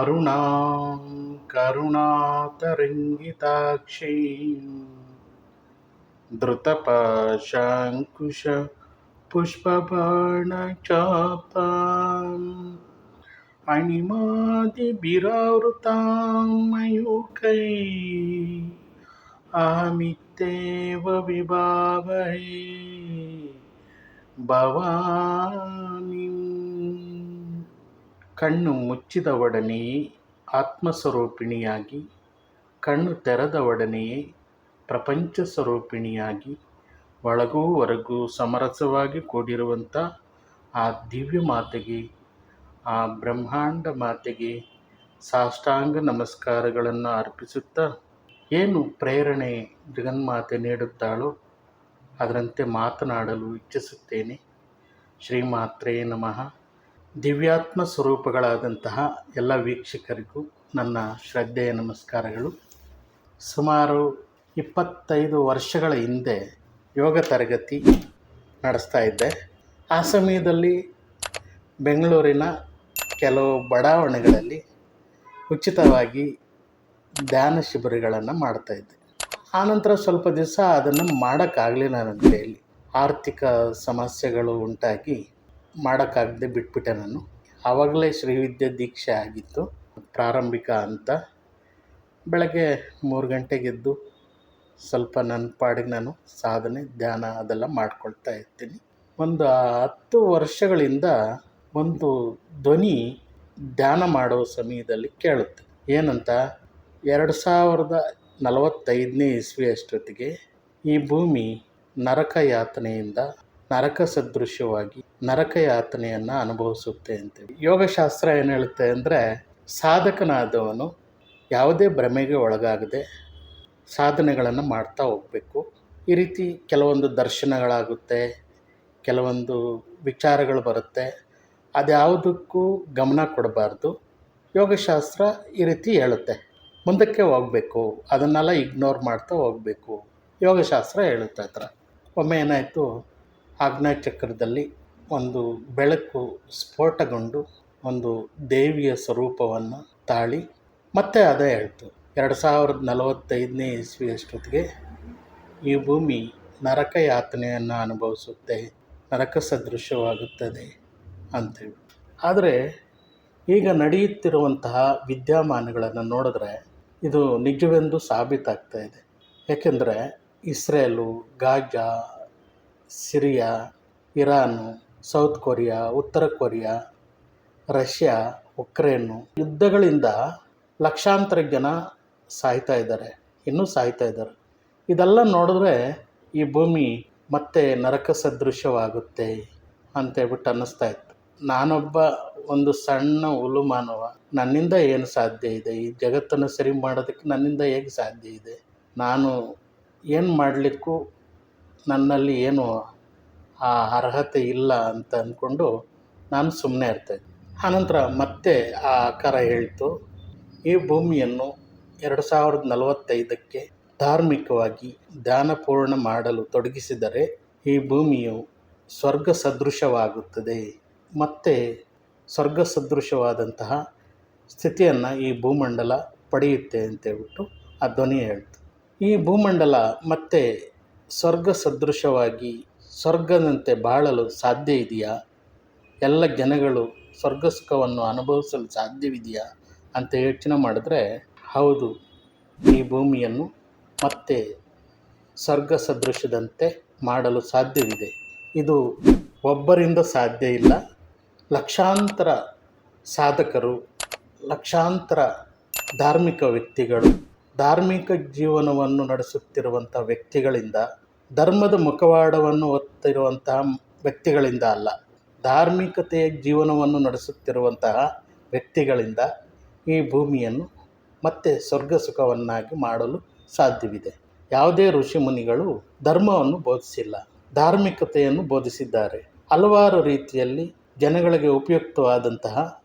ಅರುಣಾಂ ಕರುಣಾತರಂಗಿತಾಕ್ಷೀಂ ಧೃತಪಾಶಾಂಕುಶ ಪುಷ್ಪಬಾಣಚಾಪಾಂ ಅಣಿಮಾದಿಭಿರಾವೃತಾಂ ಮಯೂಖೈಃ ಅಹಮಿತ್ಯೇವ ವಿಭಾವಯೇ ಭವಾನಿಂ. ಕಣ್ಣು ಮುಚ್ಚಿದ ಒಡನೆಯೇ ಆತ್ಮಸ್ವರೂಪಿಣಿಯಾಗಿ, ಕಣ್ಣು ತೆರೆದ ಒಡನೆಯೇ ಪ್ರಪಂಚ ಸ್ವರೂಪಿಣಿಯಾಗಿ, ಒಳಗೂ ಹೊರಗೂ ಸಮರಸವಾಗಿ ಕೂಡಿರುವಂಥ ಆ ದಿವ್ಯ ಮಾತೆಗೆ, ಆ ಬ್ರಹ್ಮಾಂಡ ಮಾತೆಗೆ ಸಾಷ್ಟಾಂಗ ನಮಸ್ಕಾರಗಳನ್ನು ಅರ್ಪಿಸುತ್ತಾ, ಏನು ಪ್ರೇರಣೆ ಜಗನ್ಮಾತೆ ನೀಡುತ್ತಾಳೋ ಅದರಂತೆ ಮಾತನಾಡಲು ಇಚ್ಛಿಸುತ್ತೇನೆ. ಶ್ರೀಮಾತ್ರೇ ನಮಃ. ದಿವ್ಯಾತ್ಮ ಸ್ವರೂಪಗಳಾದಂತಹ ಎಲ್ಲ ವೀಕ್ಷಕರಿಗೂ ನನ್ನ ಶ್ರದ್ಧೆಯ ನಮಸ್ಕಾರಗಳು. ಸುಮಾರು 25 ವರ್ಷಗಳ ಹಿಂದೆ ಯೋಗ ತರಗತಿ ನಡೆಸ್ತಾ ಇದ್ದೆ. ಆ ಸಮಯದಲ್ಲಿ ಬೆಂಗಳೂರಿನ ಕೆಲವು ಬಡಾವಣೆಗಳಲ್ಲಿ ಉಚಿತವಾಗಿ ಧ್ಯಾನ ಶಿಬಿರಗಳನ್ನು ಮಾಡ್ತಾಯಿದ್ದೆ. ಆನಂತರ ಸ್ವಲ್ಪ ದಿವಸ ಅದನ್ನು ಮಾಡೋಕ್ಕಾಗಲಿಲ್ಲ. ನನ್ನ ಕೈಯಲ್ಲಿ ಆರ್ಥಿಕ ಸಮಸ್ಯೆಗಳು ಉಂಟಾಗಿ ಮಾಡೋಕ್ಕಾಗದೆ ಬಿಟ್ಬಿಟ್ಟೆ ನಾನು. ಆವಾಗಲೇ ಶ್ರೀವಿದ್ಯೆ ದೀಕ್ಷೆ ಆಗಿತ್ತು, ಪ್ರಾರಂಭಿಕ ಅಂತ. ಬೆಳಗ್ಗೆ 3 ಗಂಟೆಗೆದ್ದು ಸ್ವಲ್ಪ ನನ್ನ ಪಾಡಿಗೆ ನಾನು ಸಾಧನೆ, ಧ್ಯಾನ ಅದೆಲ್ಲ ಮಾಡ್ಕೊಳ್ತಾ ಇರ್ತೀನಿ. ಒಂದು 10 ವರ್ಷಗಳಿಂದ ಒಂದು ಧ್ವನಿ ಧ್ಯಾನ ಮಾಡೋ ಸಮಯದಲ್ಲಿ ಕೇಳುತ್ತೆ. ಏನಂತ, 2045ನೇ ಇಸ್ವಿ ಅಷ್ಟೊತ್ತಿಗೆ ಈ ಭೂಮಿ ನರಕ ಯಾತನೆಯಿಂದ, ನರಕ ಸದೃಶ್ಯವಾಗಿ ನರಕ ಯಾತನೆಯನ್ನು ಅನುಭವಿಸುತ್ತೆ ಅಂತೇಳಿ. ಯೋಗಶಾಸ್ತ್ರ ಏನು ಹೇಳುತ್ತೆ ಅಂದರೆ, ಸಾಧಕನಾದವನು ಯಾವುದೇ ಭ್ರಮೆಗೆ ಒಳಗಾಗದೆ ಸಾಧನೆಗಳನ್ನು ಮಾಡ್ತಾ ಹೋಗಬೇಕು. ಈ ರೀತಿ ಕೆಲವೊಂದು ದರ್ಶನಗಳಾಗುತ್ತೆ, ಕೆಲವೊಂದು ವಿಚಾರಗಳು ಬರುತ್ತೆ, ಅದ್ಯಾವುದಕ್ಕೂ ಗಮನ ಕೊಡಬಾರ್ದು. ಯೋಗಶಾಸ್ತ್ರ ಈ ರೀತಿ ಹೇಳುತ್ತೆ, ಮುಂದಕ್ಕೆ ಹೋಗಬೇಕು, ಅದನ್ನೆಲ್ಲ ಇಗ್ನೋರ್ ಮಾಡ್ತಾ ಹೋಗಬೇಕು, ಯೋಗಶಾಸ್ತ್ರ ಹೇಳುತ್ತೆ ಆ ಥರ. ಒಮ್ಮೆ ಏನಾಯಿತು, ಆಗ್ನೇಯ ಚಕ್ರದಲ್ಲಿ ಒಂದು ಬೆಳಕು ಸ್ಫೋಟಗೊಂಡು ಒಂದು ದೇವಿಯ ಸ್ವರೂಪವನ್ನು ತಾಳಿ ಮತ್ತೆ ಅದೇ ಹೇಳ್ತು, 2045ನೇ ಇಸ್ವಿ ಅಷ್ಟೊತ್ತಿಗೆ ಈ ಭೂಮಿ ನರಕ ಯಾತನೆಯನ್ನು ಅನುಭವಿಸುತ್ತೆ, ನರಕ ಸದೃಶವಾಗುತ್ತದೆ ಅಂತೇಳಿ. ಆದರೆ ಈಗ ನಡೆಯುತ್ತಿರುವಂತಹ ವಿದ್ಯಮಾನಗಳನ್ನು ನೋಡಿದ್ರೆ ಇದು ನಿಜವೆಂದು ಸಾಬೀತಾಗ್ತಾ ಇದೆ. ಏಕೆಂದರೆ Israel, Gaza, Syria, Iran, South Korea, ಉತ್ತರ ಕೊರಿಯಾ, ರಷ್ಯಾ, ಉಕ್ರೇನು ಯುದ್ಧಗಳಿಂದ ಲಕ್ಷಾಂತರ ಜನ ಸಾಯ್ತಾ ಇದ್ದಾರೆ, ಇನ್ನೂ ಸಾಯ್ತಾ ಇದ್ದಾರೆ. ಇದೆಲ್ಲ ನೋಡಿದ್ರೆ ಈ ಭೂಮಿ ಮತ್ತೆ ನರಕ ಸದೃಶವಾಗುತ್ತೆ ಅಂತೇಳ್ಬಿಟ್ಟು ಅನ್ನಿಸ್ತಾ ಇತ್ತು. ನಾನೊಬ್ಬ ಒಂದು ಸಣ್ಣ ಹುಲು ಮಾನವ, ನನ್ನಿಂದ ಏನು ಸಾಧ್ಯ ಇದೆ? ಈ ಜಗತ್ತನ್ನು ಸರಿ ಮಾಡೋದಕ್ಕೆ ನನ್ನಿಂದ ಹೇಗೆ ಸಾಧ್ಯ ಇದೆ? ನಾನು ಏನು ಮಾಡಲಿಕ್ಕೂ ನನ್ನಲ್ಲಿ ಏನು ಆ ಅರ್ಹತೆ ಇಲ್ಲ ಅಂತ ಅಂದ್ಕೊಂಡು ನಾನು ಸುಮ್ಮನೆ ಇರ್ತಾಯಿದ್ದೆ. ಆನಂತರ ಮತ್ತೆ ಆ ಆಕಾರ ಹೇಳ್ತು, ಈ ಭೂಮಿಯನ್ನು 2045ಕ್ಕೆ ಧಾರ್ಮಿಕವಾಗಿ ಧ್ಯಾನಪೂರ್ಣ ಮಾಡಲು ತೊಡಗಿಸಿದರೆ ಈ ಭೂಮಿಯು ಸ್ವರ್ಗ ಸದೃಶವಾಗುತ್ತದೆ, ಮತ್ತು ಸ್ವರ್ಗ ಸದೃಶವಾದಂತಹ ಸ್ಥಿತಿಯನ್ನು ಈ ಭೂಮಂಡಲ ಪಡೆಯುತ್ತೆ ಅಂತೇಳ್ಬಿಟ್ಟು ಆ ಧ್ವನಿ ಹೇಳ್ತು. ಈ ಭೂಮಂಡಲ ಮತ್ತೆ ಸ್ವರ್ಗ ಸದೃಶವಾಗಿ ಸ್ವರ್ಗದಂತೆ ಬಾಳಲು ಸಾಧ್ಯ ಇದೆಯಾ? ಎಲ್ಲ ಜನಗಳು ಸ್ವರ್ಗ ಸುಖವನ್ನು ಅನುಭವಿಸಲು ಸಾಧ್ಯವಿದೆಯಾ ಅಂತ ಯೋಚನೆ ಮಾಡಿದ್ರೆ, ಹೌದು, ಈ ಭೂಮಿಯನ್ನು ಮತ್ತೆ ಸ್ವರ್ಗ ಸದೃಶದಂತೆ ಮಾಡಲು ಸಾಧ್ಯವಿದೆ. ಇದು ಒಬ್ಬರಿಂದ ಸಾಧ್ಯ ಇಲ್ಲ. ಲಕ್ಷಾಂತರ ಸಾಧಕರು, ಲಕ್ಷಾಂತರ ಧಾರ್ಮಿಕ ವ್ಯಕ್ತಿಗಳು, ಧಾರ್ಮಿಕ ಜೀವನವನ್ನು ನಡೆಸುತ್ತಿರುವಂಥ ವ್ಯಕ್ತಿಗಳಿಂದ, ಧರ್ಮದ ಮುಖವಾಡವನ್ನು ಹೊತ್ತಿರುವಂತಹ ವ್ಯಕ್ತಿಗಳಿಂದ ಅಲ್ಲ, ಧಾರ್ಮಿಕತೆಯ ಜೀವನವನ್ನು ನಡೆಸುತ್ತಿರುವಂತಹ ವ್ಯಕ್ತಿಗಳಿಂದ ಈ ಭೂಮಿಯನ್ನು ಮತ್ತೆ ಸ್ವರ್ಗ ಸುಖವನ್ನಾಗಿ ಮಾಡಲು ಸಾಧ್ಯವಿದೆ. ಯಾವುದೇ ಋಷಿಮುನಿಗಳು ಧರ್ಮವನ್ನು ಬೋಧಿಸಿಲ್ಲ, ಧಾರ್ಮಿಕತೆಯನ್ನು ಬೋಧಿಸಿದ್ದಾರೆ. ಹಲವಾರು ರೀತಿಯಲ್ಲಿ ಜನಗಳಿಗೆ ಉಪಯುಕ್ತವಾದಂತಹ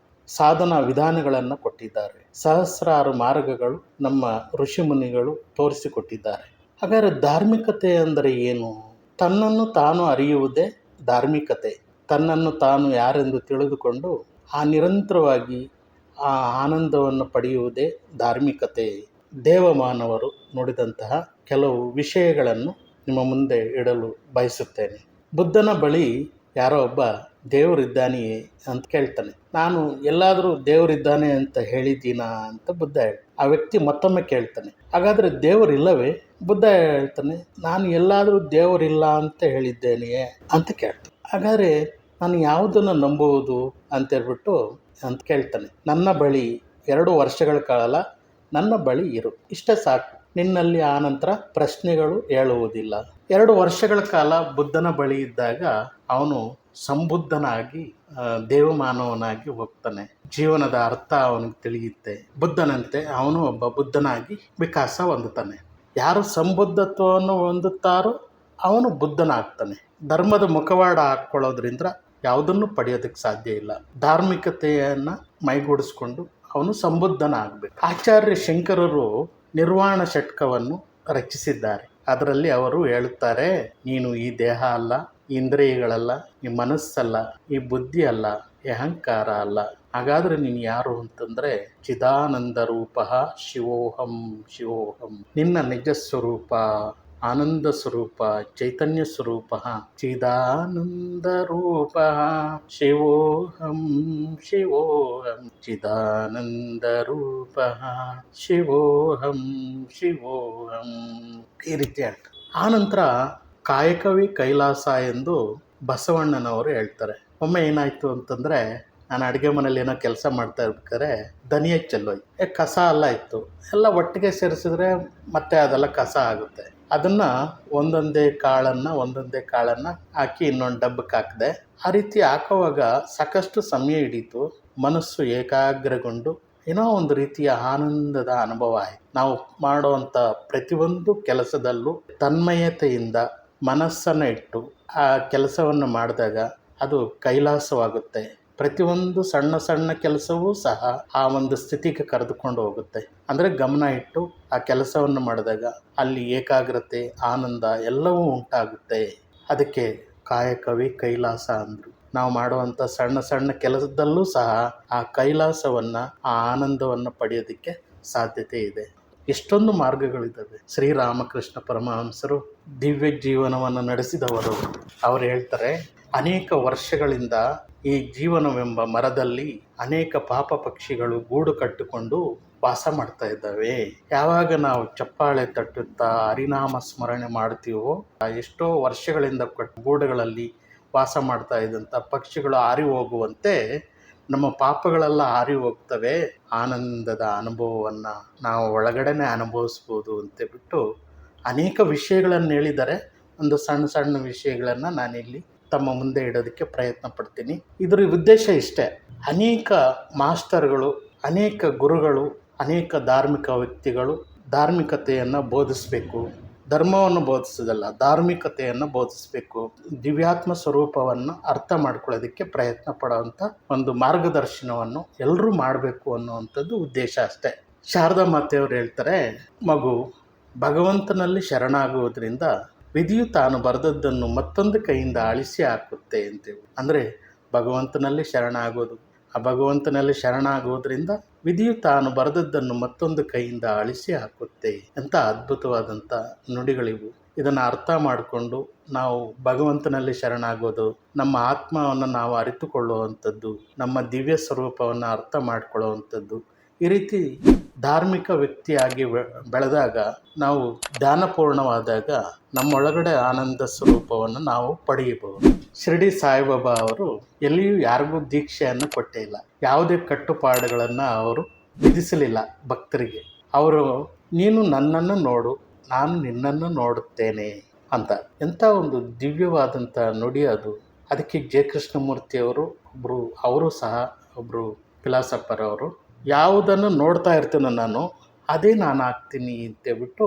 ಸಾಧನಾ ವಿಧಾನಗಳನ್ನು ಕೊಟ್ಟಿದ್ದಾರೆ. ಸಹಸ್ರಾರು ಮಾರ್ಗಗಳು ನಮ್ಮ ಋಷಿಮುನಿಗಳು ತೋರಿಸಿಕೊಟ್ಟಿದ್ದಾರೆ. ಹಾಗಾದರೆ ಧಾರ್ಮಿಕತೆ ಅಂದರೆ ಏನು? ತನ್ನನ್ನು ತಾನು ಅರಿಯುವುದೇ ಧಾರ್ಮಿಕತೆ. ತನ್ನನ್ನು ತಾನು ಯಾರೆಂದು ತಿಳಿದುಕೊಂಡು ಆ ನಿರಂತರವಾಗಿ ಆ ಆನಂದವನ್ನು ಪಡೆಯುವುದೇ ಧಾರ್ಮಿಕತೆ. ದೇವಮಾನವರು ನುಡಿದಂತಹ ಕೆಲವು ವಿಷಯಗಳನ್ನು ನಿಮ್ಮ ಮುಂದೆ ಇಡಲು ಬಯಸುತ್ತೇನೆ. ಬುದ್ಧನ ಬಳಿ ಯಾರೋ ಒಬ್ಬ ದೇವರಿದ್ದಾನೆಯೇ ಅಂತ ಕೇಳ್ತಾನೆ. ನಾನು ಎಲ್ಲಾದರೂ ದೇವರಿದ್ದಾನೆ ಅಂತ ಹೇಳಿದ್ದೀನಾ ಅಂತ ಬುದ್ಧ ಆ ವ್ಯಕ್ತಿ ಮತ್ತೊಮ್ಮೆ ಕೇಳ್ತಾನೆ, ಹಾಗಾದರೆ ದೇವರಿಲ್ಲವೇ? ಬುದ್ಧ ಹೇಳ್ತಾನೆ, ನಾನು ಎಲ್ಲಾದರೂ ದೇವರಿಲ್ಲ ಅಂತ ಹೇಳಿದ್ದೇನೆಯೇ ಅಂತ ಕೇಳ್ತಾನೆ. ಹಾಗಾದರೆ ನಾನು ಯಾವುದನ್ನು ನಂಬುವುದು ಅಂತೇಳ್ಬಿಟ್ಟು ಅಂತ ಕೇಳ್ತಾನೆ. ನನ್ನ ಬಳಿ 2 ವರ್ಷಗಳ ಕಾಲ ನನ್ನ ಬಳಿ ಇರು, ಇಷ್ಟೇ ಸಾಕು, ನಿನ್ನಲ್ಲಿ ಆ ನಂತರ ಪ್ರಶ್ನೆಗಳು ಹೇಳುವುದಿಲ್ಲ. 2 ವರ್ಷಗಳ ಕಾಲ ಬುದ್ಧನ ಬಳಿ ಇದ್ದಾಗ ಅವನು ಸಂಬುದ್ಧನಾಗಿ ದೇವಮಾನವನಾಗಿ ಹೋಗ್ತಾನೆ. ಜೀವನದ ಅರ್ಥ ಅವನಿಗೆ ತಿಳಿಯುತ್ತೆ. ಬುದ್ಧನಂತೆ ಅವನು ಒಬ್ಬ ಬುದ್ಧನಾಗಿ ವಿಕಾಸ ಹೊಂದುತ್ತಾನೆ. ಯಾರು ಸಂಬುದ್ಧತ್ವವನ್ನು ಹೊಂದುತ್ತಾರೋ ಅವನು ಬುದ್ಧನಾಗ್ತಾನೆ. ಧರ್ಮದ ಮುಖವಾಡ ಹಾಕ್ಕೊಳ್ಳೋದ್ರಿಂದ ಯಾವುದನ್ನು ಪಡೆಯೋದಕ್ಕೆ ಸಾಧ್ಯ ಇಲ್ಲ. ಧಾರ್ಮಿಕತೆಯನ್ನು ಮೈಗೂಡಿಸ್ಕೊಂಡು ಅವನು ಸಂಬುದ್ಧನಾಗಬೇಕು. ಆಚಾರ್ಯ ಶಂಕರರು ನಿರ್ವಾಣ ಷಟ್ಕವನ್ನು ರಚಿಸಿದ್ದಾರೆ. ಅದರಲ್ಲಿ ಅವರು ಹೇಳುತ್ತಾರೆ, ನೀನು ಈ ದೇಹ ಅಲ್ಲ, ಈ ಇಂದ್ರಿಯಗಳಲ್ಲ, ಈ ಮನಸ್ಸಲ್ಲ, ಈ ಬುದ್ಧಿ ಅಲ್ಲ, ಈ ಅಹಂಕಾರ ಅಲ್ಲ. ಹಾಗಾದರೆ ನೀನು ಯಾರು ಅಂತಂದರೆ ಚಿದಾನಂದ ರೂಪ ಶಿವೋಹಂ ಶಿವೋಹಂ. ನಿನ್ನ ನಿಜ ಸ್ವರೂಪ ಆನಂದ ಸ್ವರೂಪ ಚೈತನ್ಯ ಸ್ವರೂಪ ಚಿದಾನಂದ ರೂಪ ಶಿವೋಹಂ ಶಿವೋಹಂ ಚಿದಾನಂದ ರೂಪ ಶಿವೋಹಂ ಶಿವೋಹಂ. ಈ ರೀತಿ ಹೇಳ್ತಾರೆ. ಆನಂತರ ಕಾಯಕವೇ ಕೈಲಾಸ ಎಂದು ಬಸವಣ್ಣನವರು ಹೇಳ್ತಾರೆ. ಒಮ್ಮೆ ಏನಾಯಿತು ಅಂತಂದರೆ, ನಾನು ಅಡುಗೆ ಮನೇಲಿ ಏನೋ ಕೆಲಸ ಮಾಡ್ತಾ ಇರ್ಬೇಕಾದ್ರೆ ದನಿಯ ಚೆಲ್ಲೋಯ್ತು. ಕಸ ಎಲ್ಲ ಇತ್ತು, ಎಲ್ಲ ಒಟ್ಟಿಗೆ ಸೇರಿಸಿದ್ರೆ ಮತ್ತೆ ಅದೆಲ್ಲ ಕಸ ಆಗುತ್ತೆ. ಅದನ್ನು ಒಂದೊಂದೇ ಕಾಳನ್ನು ಹಾಕಿ ಇನ್ನೊಂದು ಡಬ್ಬಕ್ಕೆ ಹಾಕಿದೆ. ಆ ರೀತಿ ಹಾಕುವಾಗ ಸಾಕಷ್ಟು ಸಮಯ ಹಿಡೀತು. ಮನಸ್ಸು ಏಕಾಗ್ರಗೊಂಡು ಏನೋ ಒಂದು ರೀತಿಯ ಆನಂದದ ಅನುಭವ ಆಯಿತು. ನಾವು ಮಾಡುವಂಥ ಪ್ರತಿಯೊಂದು ಕೆಲಸದಲ್ಲೂ ತನ್ಮಯತೆಯಿಂದ ಮನಸ್ಸನ್ನು ಇಟ್ಟು ಆ ಕೆಲಸವನ್ನು ಮಾಡಿದಾಗ ಅದು ಕೈಲಾಸವಾಗುತ್ತೆ. ಪ್ರತಿಯೊಂದು ಸಣ್ಣ ಸಣ್ಣ ಕೆಲಸವೂ ಸಹ ಆ ಒಂದು ಸ್ಥಿತಿಗೆ ಕರೆದುಕೊಂಡು ಹೋಗುತ್ತೆ. ಅಂದರೆ ಗಮನ ಇಟ್ಟು ಆ ಕೆಲಸವನ್ನು ಮಾಡಿದಾಗ ಅಲ್ಲಿ ಏಕಾಗ್ರತೆ, ಆನಂದ ಎಲ್ಲವೂ ಉಂಟಾಗುತ್ತೆ. ಅದಕ್ಕೆ ಕಾಯಕವೇ ಕೈಲಾಸ ಅಂದರು. ನಾವು ಮಾಡುವಂಥ ಸಣ್ಣ ಸಣ್ಣ ಕೆಲಸದಲ್ಲೂ ಸಹ ಆ ಕೈಲಾಸವನ್ನು, ಆ ಆನಂದವನ್ನು ಪಡೆಯೋದಕ್ಕೆ ಸಾಧ್ಯತೆ ಇದೆ. ಎಷ್ಟೊಂದು ಮಾರ್ಗಗಳಿದ್ದಾವೆ. ಶ್ರೀರಾಮಕೃಷ್ಣ ಪರಮಹಂಸರು ದಿವ್ಯ ಜೀವನವನ್ನು ನಡೆಸಿದವರು. ಅವರು ಹೇಳ್ತಾರೆ, ಅನೇಕ ವರ್ಷಗಳಿಂದ ಈ ಜೀವನವೆಂಬ ಮರದಲ್ಲಿ ಅನೇಕ ಪಾಪ ಪಕ್ಷಿಗಳು ಗೂಡು ಕಟ್ಟಿಕೊಂಡು ವಾಸ ಮಾಡ್ತಾ ಇದ್ದಾವೆ. ಯಾವಾಗ ನಾವು ಚಪ್ಪಾಳೆ ತಟ್ಟುತ್ತಾ ಹರಿನಾಮ ಸ್ಮರಣೆ ಮಾಡ್ತೀವೋ, ಎಷ್ಟೋ ವರ್ಷಗಳಿಂದ ಗೂಡುಗಳಲ್ಲಿ ವಾಸ ಮಾಡ್ತಾ ಇದ್ದಂಥ ಪಕ್ಷಿಗಳು ಹಾರಿ ಹೋಗುವಂತೆ ನಮ್ಮ ಪಾಪಗಳೆಲ್ಲ ಹಾರಿ ಹೋಗ್ತವೆ. ಆನಂದದ ಅನುಭವವನ್ನು ನಾವು ಒಳಗಡೆನೆ ಅನುಭವಿಸ್ಬೋದು ಅಂತೇಳ್ಬಿಟ್ಟು ಅನೇಕ ವಿಷಯಗಳನ್ನು ಹೇಳಿದ್ದಾರೆ. ಒಂದು ಸಣ್ಣ ಸಣ್ಣ ವಿಷಯಗಳನ್ನು ನಾನಿಲ್ಲಿ ತಮ್ಮ ಮುಂದೆ ಇಡೋದಕ್ಕೆ ಪ್ರಯತ್ನ ಪಡ್ತೀನಿ. ಇದರ ಉದ್ದೇಶ ಇಷ್ಟೇ. ಅನೇಕ ಮಾಸ್ಟರ್ಗಳು, ಅನೇಕ ಗುರುಗಳು, ಅನೇಕ ಧಾರ್ಮಿಕ ವ್ಯಕ್ತಿಗಳು ಧಾರ್ಮಿಕತೆಯನ್ನು ಬೋಧಿಸಬೇಕು. ಧರ್ಮವನ್ನು ಬೋಧಿಸೋದಲ್ಲ, ಧಾರ್ಮಿಕತೆಯನ್ನು ಬೋಧಿಸಬೇಕು. ದಿವ್ಯಾತ್ಮ ಸ್ವರೂಪವನ್ನು ಅರ್ಥ ಮಾಡ್ಕೊಳ್ಳೋದಕ್ಕೆ ಪ್ರಯತ್ನ ಪಡೋವಂಥ ಒಂದು ಮಾರ್ಗದರ್ಶನವನ್ನು ಎಲ್ಲರೂ ಮಾಡಬೇಕು ಅನ್ನುವಂಥದ್ದು ಉದ್ದೇಶ ಅಷ್ಟೇ. ಶಾರದಾ ಮಾತೆಯವರು ಹೇಳ್ತಾರೆ, ಮಗು ಭಗವಂತನಲ್ಲಿ ಶರಣಾಗುವುದರಿಂದ ವಿಧಿಯು ತಾನು ಬರೆದದ್ದನ್ನು ಮತ್ತೊಂದು ಕೈಯಿಂದ ಅಳಿಸಿ ಹಾಕುತ್ತೆ ಅಂತೇಳಿ. ಅಂದರೆ ಭಗವಂತನಲ್ಲಿ ಶರಣಾಗೋದು, ಆ ಭಗವಂತನಲ್ಲಿ ಶರಣಾಗುವುದರಿಂದ ವಿಧಿಯು ತಾನು ಬರೆದದ್ದನ್ನು ಮತ್ತೊಂದು ಕೈಯಿಂದ ಅಳಿಸಿ ಹಾಕುತ್ತೆ ಅಂತ ಅದ್ಭುತವಾದಂಥ ನುಡಿಗಳಿವು. ಇದನ್ನು ಅರ್ಥ ಮಾಡಿಕೊಂಡು ನಾವು ಭಗವಂತನಲ್ಲಿ ಶರಣಾಗೋದು, ನಮ್ಮ ಆತ್ಮವನ್ನು ನಾವು ಅರಿತುಕೊಳ್ಳುವಂಥದ್ದು, ನಮ್ಮ ದಿವ್ಯ ಸ್ವರೂಪವನ್ನು ಅರ್ಥ ಮಾಡಿಕೊಳ್ಳುವಂಥದ್ದು. ಈ ರೀತಿ ಧಾರ್ಮಿಕ ವ್ಯಕ್ತಿಯಾಗಿ ಬೆಳೆದಾಗ, ನಾವು ಧ್ಯಾನಪೂರ್ಣವಾದಾಗ ನಮ್ಮೊಳಗಡೆ ಆನಂದ ಸ್ವರೂಪವನ್ನು ನಾವು ಪಡೆಯಬಹುದು. ಶಿರಡಿ ಸಾಯಿಬಾಬಾ ಅವರು ಎಲ್ಲಿಯೂ ಯಾರಿಗೂ ದೀಕ್ಷೆಯನ್ನು ಕೊಟ್ಟೇ ಇಲ್ಲ. ಯಾವುದೇ ಕಟ್ಟುಪಾಡುಗಳನ್ನು ಅವರು ವಿಧಿಸಲಿಲ್ಲ ಭಕ್ತರಿಗೆ. ಅವರು ನೀನು ನನ್ನನ್ನು ನೋಡು, ನಾನು ನಿನ್ನನ್ನು ನೋಡುತ್ತೇನೆ ಅಂತ. ಎಂಥ ಒಂದು ದಿವ್ಯವಾದಂಥ ನುಡಿ ಅದು. ಅದಕ್ಕೆ ಜೆ ಕೃಷ್ಣಮೂರ್ತಿಯವರು ಅವರು ಸಹ ಒಬ್ಬರು ಫಿಲಾಸಫರ್. ಅವರು ಯಾವುದನ್ನು ನೋಡ್ತಾ ಇರ್ತೀನೋ ನಾನು, ಅದೇ ನಾನು ಆಗ್ತೀನಿ ಅಂತೇಳ್ಬಿಟ್ಟು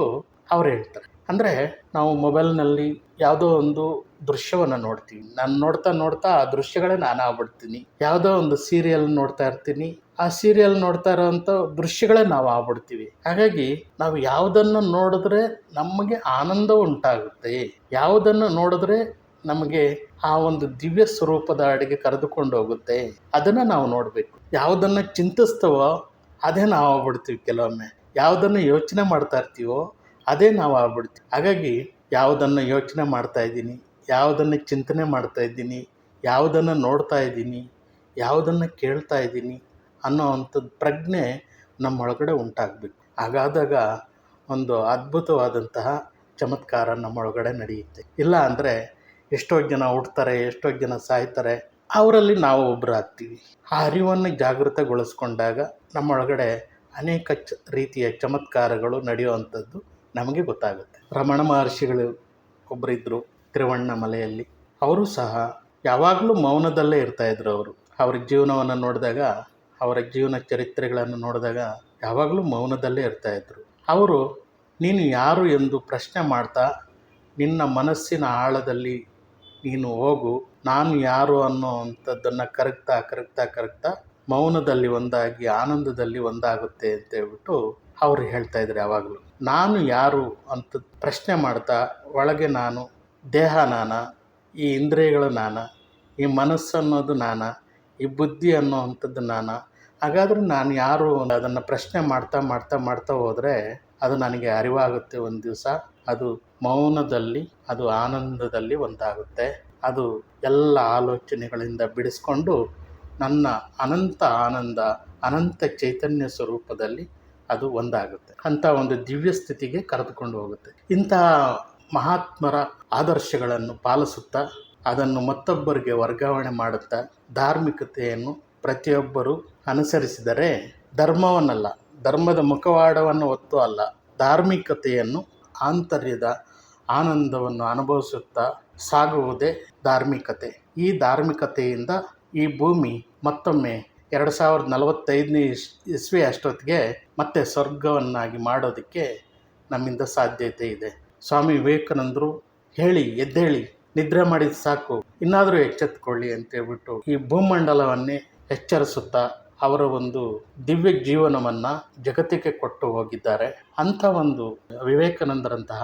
ಅವ್ರು ಹೇಳ್ತಾರೆ. ಅಂದರೆ ನಾವು ಮೊಬೈಲ್ನಲ್ಲಿ ಯಾವುದೋ ಒಂದು ದೃಶ್ಯವನ್ನು ನೋಡ್ತೀವಿ, ನಾನು ನೋಡ್ತಾ ಆ ದೃಶ್ಯಗಳೇ ನಾನು ಆಗ್ಬಿಡ್ತೀನಿ. ಯಾವುದೋ ಒಂದು ಸೀರಿಯಲ್ ನೋಡ್ತಾ ಇರ್ತೀನಿ, ಆ ಸೀರಿಯಲ್ ನೋಡ್ತಾ ಇರೋವಂಥ ದೃಶ್ಯಗಳೇ ನಾವು ಆಗ್ಬಿಡ್ತೀವಿ. ಹಾಗಾಗಿ ನಾವು ಯಾವುದನ್ನು ನೋಡಿದ್ರೆ ನಮಗೆ ಆನಂದ ಉಂಟಾಗುತ್ತೆ, ಯಾವುದನ್ನು ನೋಡಿದ್ರೆ ನಮಗೆ ಆ ಒಂದು ದಿವ್ಯ ಸ್ವರೂಪದ ಅಡಿಗೆ ಕರೆದುಕೊಂಡು ಹೋಗುತ್ತೆ. ಅದನ್ನು ನಾವು ನೋಡಬೇಕು. ಯಾವುದನ್ನು ಚಿಂತಿಸ್ತವೋ ಅದೇ ನಾವು ಆಗ್ಬಿಡ್ತೀವಿ. ಕೆಲವೊಮ್ಮೆ ಯಾವುದನ್ನು ಯೋಚನೆ ಮಾಡ್ತಾ ಇರ್ತೀವೋ ಅದೇ ನಾವು ಆಗ್ಬಿಡ್ತೀವಿ. ಹಾಗಾಗಿ ಯಾವುದನ್ನು ಯೋಚನೆ ಮಾಡ್ತಾ ಇದ್ದೀನಿ, ಯಾವುದನ್ನು ಚಿಂತನೆ ಮಾಡ್ತಾ ಇದ್ದೀನಿ, ಯಾವುದನ್ನು ನೋಡ್ತಾ ಇದ್ದೀನಿ, ಯಾವುದನ್ನು ಕೇಳ್ತಾ ಇದ್ದೀನಿ ಅನ್ನೋ ಅಂಥದ್ದು ಪ್ರಜ್ಞೆ ನಮ್ಮೊಳಗಡೆ ಉಂಟಾಗಬೇಕು. ಹಾಗಾದಾಗ ಒಂದು ಅದ್ಭುತವಾದಂತಹ ಚಮತ್ಕಾರ ನಮ್ಮೊಳಗಡೆ ನಡೆಯುತ್ತೆ. ಇಲ್ಲ ಅಂದರೆ ಎಷ್ಟೋ ಜನ ಹುಡ್ತಾರೆ, ಎಷ್ಟೋ ಜನ ಸಾಯ್ತಾರೆ, ಅವರಲ್ಲಿ ನಾವು ಒಬ್ಬರು ಆಗ್ತೀವಿ. ಆ ಅರಿವನ್ನು ಜಾಗೃತಗೊಳಿಸ್ಕೊಂಡಾಗ ನಮ್ಮೊಳಗಡೆ ಅನೇಕ ರೀತಿಯ ಚಮತ್ಕಾರಗಳು ನಡೆಯುವಂಥದ್ದು ನಮಗೆ ಗೊತ್ತಾಗುತ್ತೆ. ರಮಣ ಮಹರ್ಷಿಗಳು ಒಬ್ಬರಿದ್ದರು ತಿರುವಣ್ಣಾಮಲೆಯಲ್ಲಿ. ಅವರು ಸಹ ಯಾವಾಗಲೂ ಮೌನದಲ್ಲೇ ಇರ್ತಾಯಿದ್ರು. ಅವರ ಜೀವನವನ್ನು ನೋಡಿದಾಗ, ಅವರ ಜೀವನ ಚರಿತ್ರೆಗಳನ್ನು ನೋಡಿದಾಗ ಯಾವಾಗಲೂ ಮೌನದಲ್ಲೇ ಇರ್ತಾಯಿದ್ರು. ಅವರು ನೀನು ಯಾರು ಎಂದು ಪ್ರಶ್ನೆ ಮಾಡ್ತಾ ನಿನ್ನ ಮನಸ್ಸಿನ ಆಳದಲ್ಲಿ ನೀನು ಹೋಗು, ನಾನು ಯಾರು ಅನ್ನೋ ಅಂಥದ್ದನ್ನು ಕರಗ್ತಾ ಮೌನದಲ್ಲಿ ಒಂದಾಗಿ ಆನಂದದಲ್ಲಿ ಒಂದಾಗುತ್ತೆ ಅಂತ ಹೇಳ್ಬಿಟ್ಟು ಅವರು ಹೇಳ್ತಾಯಿದ್ರು. ಯಾವಾಗಲೂ ನಾನು ಯಾರು ಅಂತ ಪ್ರಶ್ನೆ ಮಾಡ್ತಾ ಒಳಗೆ ನಾನು, ದೇಹ ನಾನಾ, ಈ ಇಂದ್ರಿಯಗಳು ನಾನಾ, ಈ ಮನಸ್ಸು ಅನ್ನೋದು ನಾನಾ, ಈ ಬುದ್ಧಿ ಅನ್ನೋ ಅಂಥದ್ದು ನಾನಾ, ಹಾಗಾದರೆ ನಾನು ಯಾರು ಅದನ್ನು ಪ್ರಶ್ನೆ ಮಾಡ್ತಾ ಹೋದರೆ ಅದು ನನಗೆ ಅರಿವಾಗುತ್ತೆ. ಒಂದು ದಿವಸ ಅದು ಮೌನದಲ್ಲಿ, ಅದು ಆನಂದದಲ್ಲಿ ಒಂದಾಗುತ್ತೆ. ಅದು ಎಲ್ಲ ಆಲೋಚನೆಗಳಿಂದ ಬಿಡಿಸ್ಕೊಂಡು ನನ್ನ ಅನಂತ ಆನಂದ, ಅನಂತ ಚೈತನ್ಯ ಸ್ವರೂಪದಲ್ಲಿ ಅದು ಒಂದಾಗುತ್ತೆ. ಅಂಥ ಒಂದು ದಿವ್ಯ ಸ್ಥಿತಿಗೆ ಕರೆದುಕೊಂಡು ಹೋಗುತ್ತೆ. ಇಂತಹ ಮಹಾತ್ಮರ ಆದರ್ಶಗಳನ್ನು ಪಾಲಿಸುತ್ತಾ ಅದನ್ನು ಮತ್ತೊಬ್ಬರಿಗೆ ವರ್ಗಾವಣೆ ಮಾಡುತ್ತಾ ಧಾರ್ಮಿಕತೆಯನ್ನು ಪ್ರತಿಯೊಬ್ಬರೂ ಅನುಸರಿಸಿದರೆ, ಧರ್ಮವನ್ನಲ್ಲ, ಧರ್ಮದ ಮುಖವಾಡವನ್ನು ಹೊತ್ತು ಅಲ್ಲ, ಧಾರ್ಮಿಕತೆಯನ್ನು, ಆಂತರ್ಯದ ಆನಂದವನ್ನು ಅನುಭವಿಸುತ್ತಾ ಸಾಗುವುದೇ ಧಾರ್ಮಿಕತೆ. ಈ ಧಾರ್ಮಿಕತೆಯಿಂದ ಈ ಭೂಮಿ ಮತ್ತೊಮ್ಮೆ 2045ನೇ ಇಸ್ವಿ ಅಷ್ಟೊತ್ತಿಗೆ ಮತ್ತೆ ಸ್ವರ್ಗವನ್ನಾಗಿ ಮಾಡೋದಕ್ಕೆ ನಮ್ಮಿಂದ ಸಾಧ್ಯತೆ ಇದೆ. ಸ್ವಾಮಿ ವಿವೇಕಾನಂದರು ಎದ್ದೇಳಿ, ನಿದ್ರೆ ಮಾಡಿದ ಸಾಕು, ಇನ್ನಾದರೂ ಎಚ್ಚೆತ್ತುಕೊಳ್ಳಿ ಅಂತೇಳ್ಬಿಟ್ಟು ಈ ಭೂಮಂಡಲವನ್ನೇ ಎಚ್ಚರಿಸುತ್ತಾ ಅವರ ಒಂದು ದಿವ್ಯ ಜೀವನವನ್ನು ಜಗತ್ತಿಗೆ ಕೊಟ್ಟು ಹೋಗಿದ್ದಾರೆ. ಅಂಥ ಒಂದು ವಿವೇಕಾನಂದರಂತಹ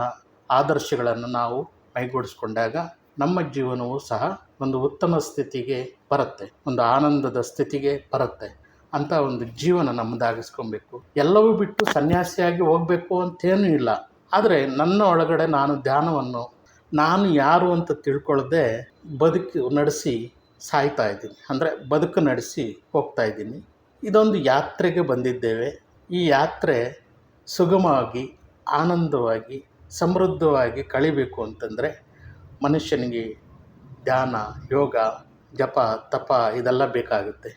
ಆದರ್ಶಗಳನ್ನು ನಾವು ಮೈಗೂಡಿಸ್ಕೊಂಡಾಗ ನಮ್ಮ ಜೀವನವೂ ಸಹ ಒಂದು ಉತ್ತಮ ಸ್ಥಿತಿಗೆ ಬರುತ್ತೆ, ಒಂದು ಆನಂದದ ಸ್ಥಿತಿಗೆ ಬರುತ್ತೆ. ಅಂಥ ಒಂದು ಜೀವನ ನಮ್ಮದಾಗಿಸ್ಕೊಬೇಕು. ಎಲ್ಲವೂ ಬಿಟ್ಟು ಸನ್ಯಾಸಿಯಾಗಿ ಹೋಗಬೇಕು ಅಂತೇನೂ ಇಲ್ಲ. ಆದರೆ ನನ್ನ ಒಳಗಡೆ ನಾನು ಧ್ಯಾನವನ್ನು, ನಾನು ಯಾರು ಅಂತ ತಿಳ್ಕೊಳ್ಳದೆ ಬದುಕು ನಡೆಸಿ ಸಾಯ್ತಾ ಇದ್ದೀನಿ, ಅಂದರೆ ಬದುಕು ನಡೆಸಿ ಹೋಗ್ತಾ ಇದ್ದೀನಿ. ಇದೊಂದು ಯಾತ್ರೆಗೆ ಬಂದಿದ್ದೇವೆ. ಈ ಯಾತ್ರೆ ಸುಗಮವಾಗಿ, ಆನಂದವಾಗಿ, ಸಮೃದ್ಧವಾಗಿ ಕಳಿಬೇಕು ಅಂತಂದರೆ ಮನುಷ್ಯನಿಗೆ ಧ್ಯಾನ, ಯೋಗ, ಜಪ, ತಪ ಇದೆಲ್ಲ ಬೇಕಾಗುತ್ತೆ.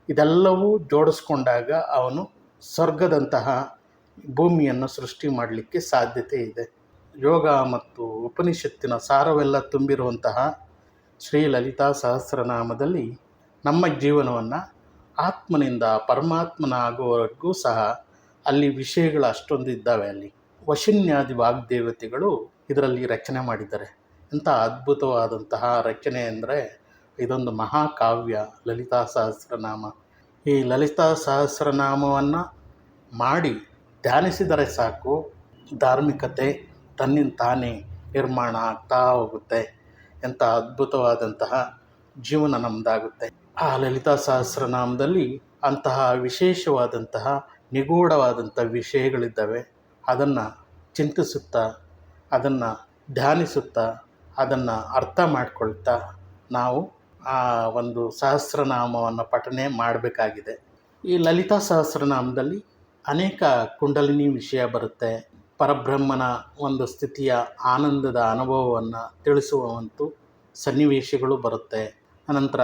ಇದೆಲ್ಲವೂ ಜೋಡಿಸ್ಕೊಂಡಾಗ ಅವನು ಸ್ವರ್ಗದಂತಹ ಭೂಮಿಯನ್ನು ಸೃಷ್ಟಿ ಮಾಡಲಿಕ್ಕೆ ಸಾಧ್ಯತೆ ಇದೆ. ಯೋಗ ಮತ್ತು ಉಪನಿಷತ್ತಿನ ಸಾರವೆಲ್ಲ ತುಂಬಿರುವಂತಹ ಶ್ರೀ ಲಲಿತಾ ಸಹಸ್ರನಾಮದಲ್ಲಿ ನಮ್ಮ ಜೀವನವನ್ನು ಆತ್ಮನಿಂದ ಪರಮಾತ್ಮನ ಆಗುವವರೆಗೂ ಸಹ ಅಲ್ಲಿ ವಿಷಯಗಳು ಅಷ್ಟೊಂದು ಇದ್ದಾವೆ. ಅಲ್ಲಿ ವಶಿನ್ಯಾದಿ ವಾಗ್ದೇವತೆಗಳು ಇದರಲ್ಲಿ ರಚನೆ ಮಾಡಿದ್ದಾರೆ. ಎಂಥ ಅದ್ಭುತವಾದಂತಹ ರಚನೆ ಅಂದರೆ ಇದೊಂದು ಮಹಾಕಾವ್ಯ ಲಲಿತಾ ಸಹಸ್ರನಾಮ. ಈ ಲಲಿತಾ ಸಹಸ್ರನಾಮವನ್ನು ಮಾಡಿ ಧ್ಯಾನಿಸಿದರೆ ಸಾಕು, ಧಾರ್ಮಿಕತೆ ತನ್ನಿಂದ ತಾನೇ ನಿರ್ಮಾಣ ಆಗ್ತಾ ಹೋಗುತ್ತೆ. ಎಂಥ ಅದ್ಭುತವಾದಂತಹ ಜೀವನ ನಮ್ಮದಾಗುತ್ತೆ. ಆ ಲಲಿತಾ ಸಹಸ್ರನಾಮದಲ್ಲಿ ಅಂತಹ ವಿಶೇಷವಾದಂತಹ ನಿಗೂಢವಾದಂಥ ವಿಷಯಗಳಿದ್ದಾವೆ. ಅದನ್ನು ಚಿಂತಿಸುತ್ತಾ, ಅದನ್ನು ಧ್ಯಾನಿಸುತ್ತಾ, ಅದನ್ನು ಅರ್ಥ ಮಾಡಿಕೊಳ್ತಾ ನಾವು ಆ ಒಂದು ಸಹಸ್ರನಾಮವನ್ನು ಪಠನೆ ಮಾಡಬೇಕಾಗಿದೆ. ಈ ಲಲಿತಾ ಸಹಸ್ರನಾಮದಲ್ಲಿ ಅನೇಕ ಕುಂಡಲಿನಿ ವಿಷಯ ಬರುತ್ತೆ. ಪರಬ್ರಹ್ಮನ ಒಂದು ಸ್ಥಿತಿಯ ಆನಂದದ ಅನುಭವವನ್ನು ತಿಳಿಸುವಂಥ ಸನ್ನಿವೇಶಗಳು ಬರುತ್ತೆ. ಅನಂತರ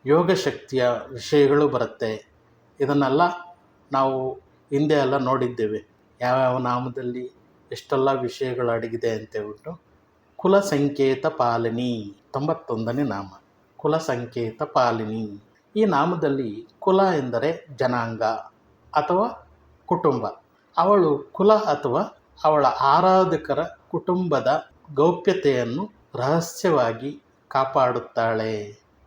ಯೋಗಶಕ್ತಿಯ ವಿಷಯಗಳು ಬರುತ್ತೆ. ಇದನ್ನೆಲ್ಲ ನಾವು ಹಿಂದೆ ಎಲ್ಲ ನೋಡಿದ್ದೇವೆ, ಯಾವ್ಯಾವ ನಾಮದಲ್ಲಿ ಎಷ್ಟೆಲ್ಲ ವಿಷಯಗಳು ಅಡಗಿದೆ ಅಂತೇಳ್ಬಿಟ್ಟು. ಕುಲ ಸಂಕೇತ ಪಾಲಿನಿ 91ನೇ ನಾಮ, ಕುಲ ಸಂಕೇತ ಪಾಲಿನಿ. ಈ ನಾಮದಲ್ಲಿ ಕುಲ ಎಂದರೆ ಜನಾಂಗ ಅಥವಾ ಕುಟುಂಬ. ಅವಳು ಕುಲ ಅಥವಾ ಅವಳ ಆರಾಧಕರ ಕುಟುಂಬದ ಗೌಪ್ಯತೆಯನ್ನು ರಹಸ್ಯವಾಗಿ ಕಾಪಾಡುತ್ತಾಳೆ.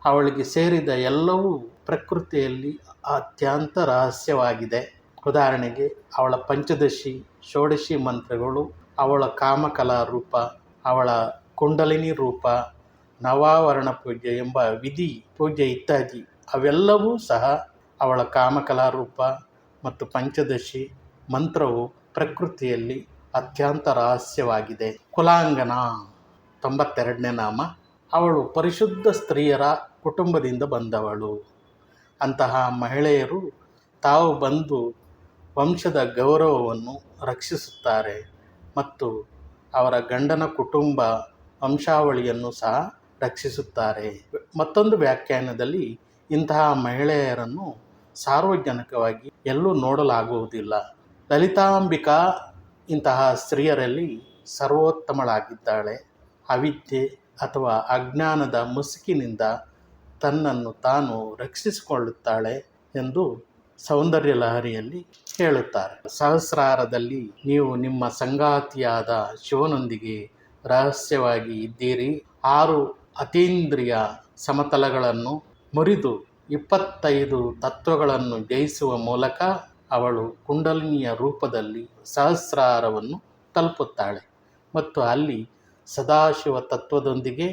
ಅವಳಿಗೆ ಸೇರಿದ ಎಲ್ಲವೂ ಪ್ರಕೃತಿಯಲ್ಲಿ ಅತ್ಯಂತ ರಹಸ್ಯವಾಗಿದೆ. ಉದಾಹರಣೆಗೆ ಅವಳ ಪಂಚದಶಿ, ಷೋಡಶಿ ಮಂತ್ರಗಳು, ಅವಳ ಕಾಮಕಲಾ ರೂಪ, ಅವಳ ಕುಂಡಲಿನಿ ರೂಪ ನವಾವರಣ ಪೂಜೆ ಎಂಬ ವಿಧಿ ಪೂಜೆ ಇತ್ಯಾದಿ ಅವೆಲ್ಲವೂ ಸಹ ಅವಳ ಕಾಮಕಲಾರೂಪ ಮತ್ತು ಪಂಚದಶಿ ಮಂತ್ರವು ಪ್ರಕೃತಿಯಲ್ಲಿ ಅತ್ಯಂತ ರಹಸ್ಯವಾಗಿದೆ. ಕುಲಾಂಗನ 92ನೇ ನಾಮ. ಅವಳು ಪರಿಶುದ್ಧ ಸ್ತ್ರೀಯರ ಕುಟುಂಬದಿಂದ ಬಂದವಳು. ಅಂತಹ ಮಹಿಳೆಯರು ತಾವು ಬಂದು ವಂಶದ ಗೌರವವನ್ನು ರಕ್ಷಿಸುತ್ತಾರೆ ಮತ್ತು ಅವರ ಗಂಡನ ಕುಟುಂಬ ವಂಶಾವಳಿಯನ್ನು ಸಹ ರಕ್ಷಿಸುತ್ತಾರೆ. ಮತ್ತೊಂದು ವ್ಯಾಖ್ಯಾನದಲ್ಲಿ ಇಂತಹ ಮಹಿಳೆಯರನ್ನು ಸಾರ್ವಜನಿಕವಾಗಿ ಎಲ್ಲೂ ನೋಡಲಾಗುವುದಿಲ್ಲ. ಲಲಿತಾಂಬಿಕಾ ಇಂತಹ ಸ್ತ್ರೀಯರಲ್ಲಿ ಸರ್ವೋತ್ತಮಳಾಗಿದ್ದಾಳೆ. ಅವಿದ್ಯೆ ಅಥವಾ ಅಜ್ಞಾನದ ಮುಸುಕಿನಿಂದ ತನ್ನನ್ನು ತಾನು ರಕ್ಷಿಸಿಕೊಳ್ಳುತ್ತಾಳೆ ಎಂದು ಸೌಂದರ್ಯ ಲಹರಿಯಲ್ಲಿ ಹೇಳುತ್ತಾರೆ. ಸಹಸ್ರಾರದಲ್ಲಿ ನೀವು ನಿಮ್ಮ ಸಂಗಾತಿಯಾದ ಶಿವನೊಂದಿಗೆ ರಹಸ್ಯವಾಗಿ ಇದ್ದೀರಿ. 6 ಅತೀಂದ್ರಿಯ ಸಮತಲಗಳನ್ನು ಮುರಿದು 25 ತತ್ವಗಳನ್ನು ಜಯಿಸುವ ಮೂಲಕ ಅವಳು ಕುಂಡಲಿನಿಯ ರೂಪದಲ್ಲಿ ಸಹಸ್ರಾರವನ್ನು ತಲುಪುತ್ತಾಳೆ ಮತ್ತು ಅಲ್ಲಿ ಸದಾಶಿವ ತತ್ವದೊಂದಿಗೆ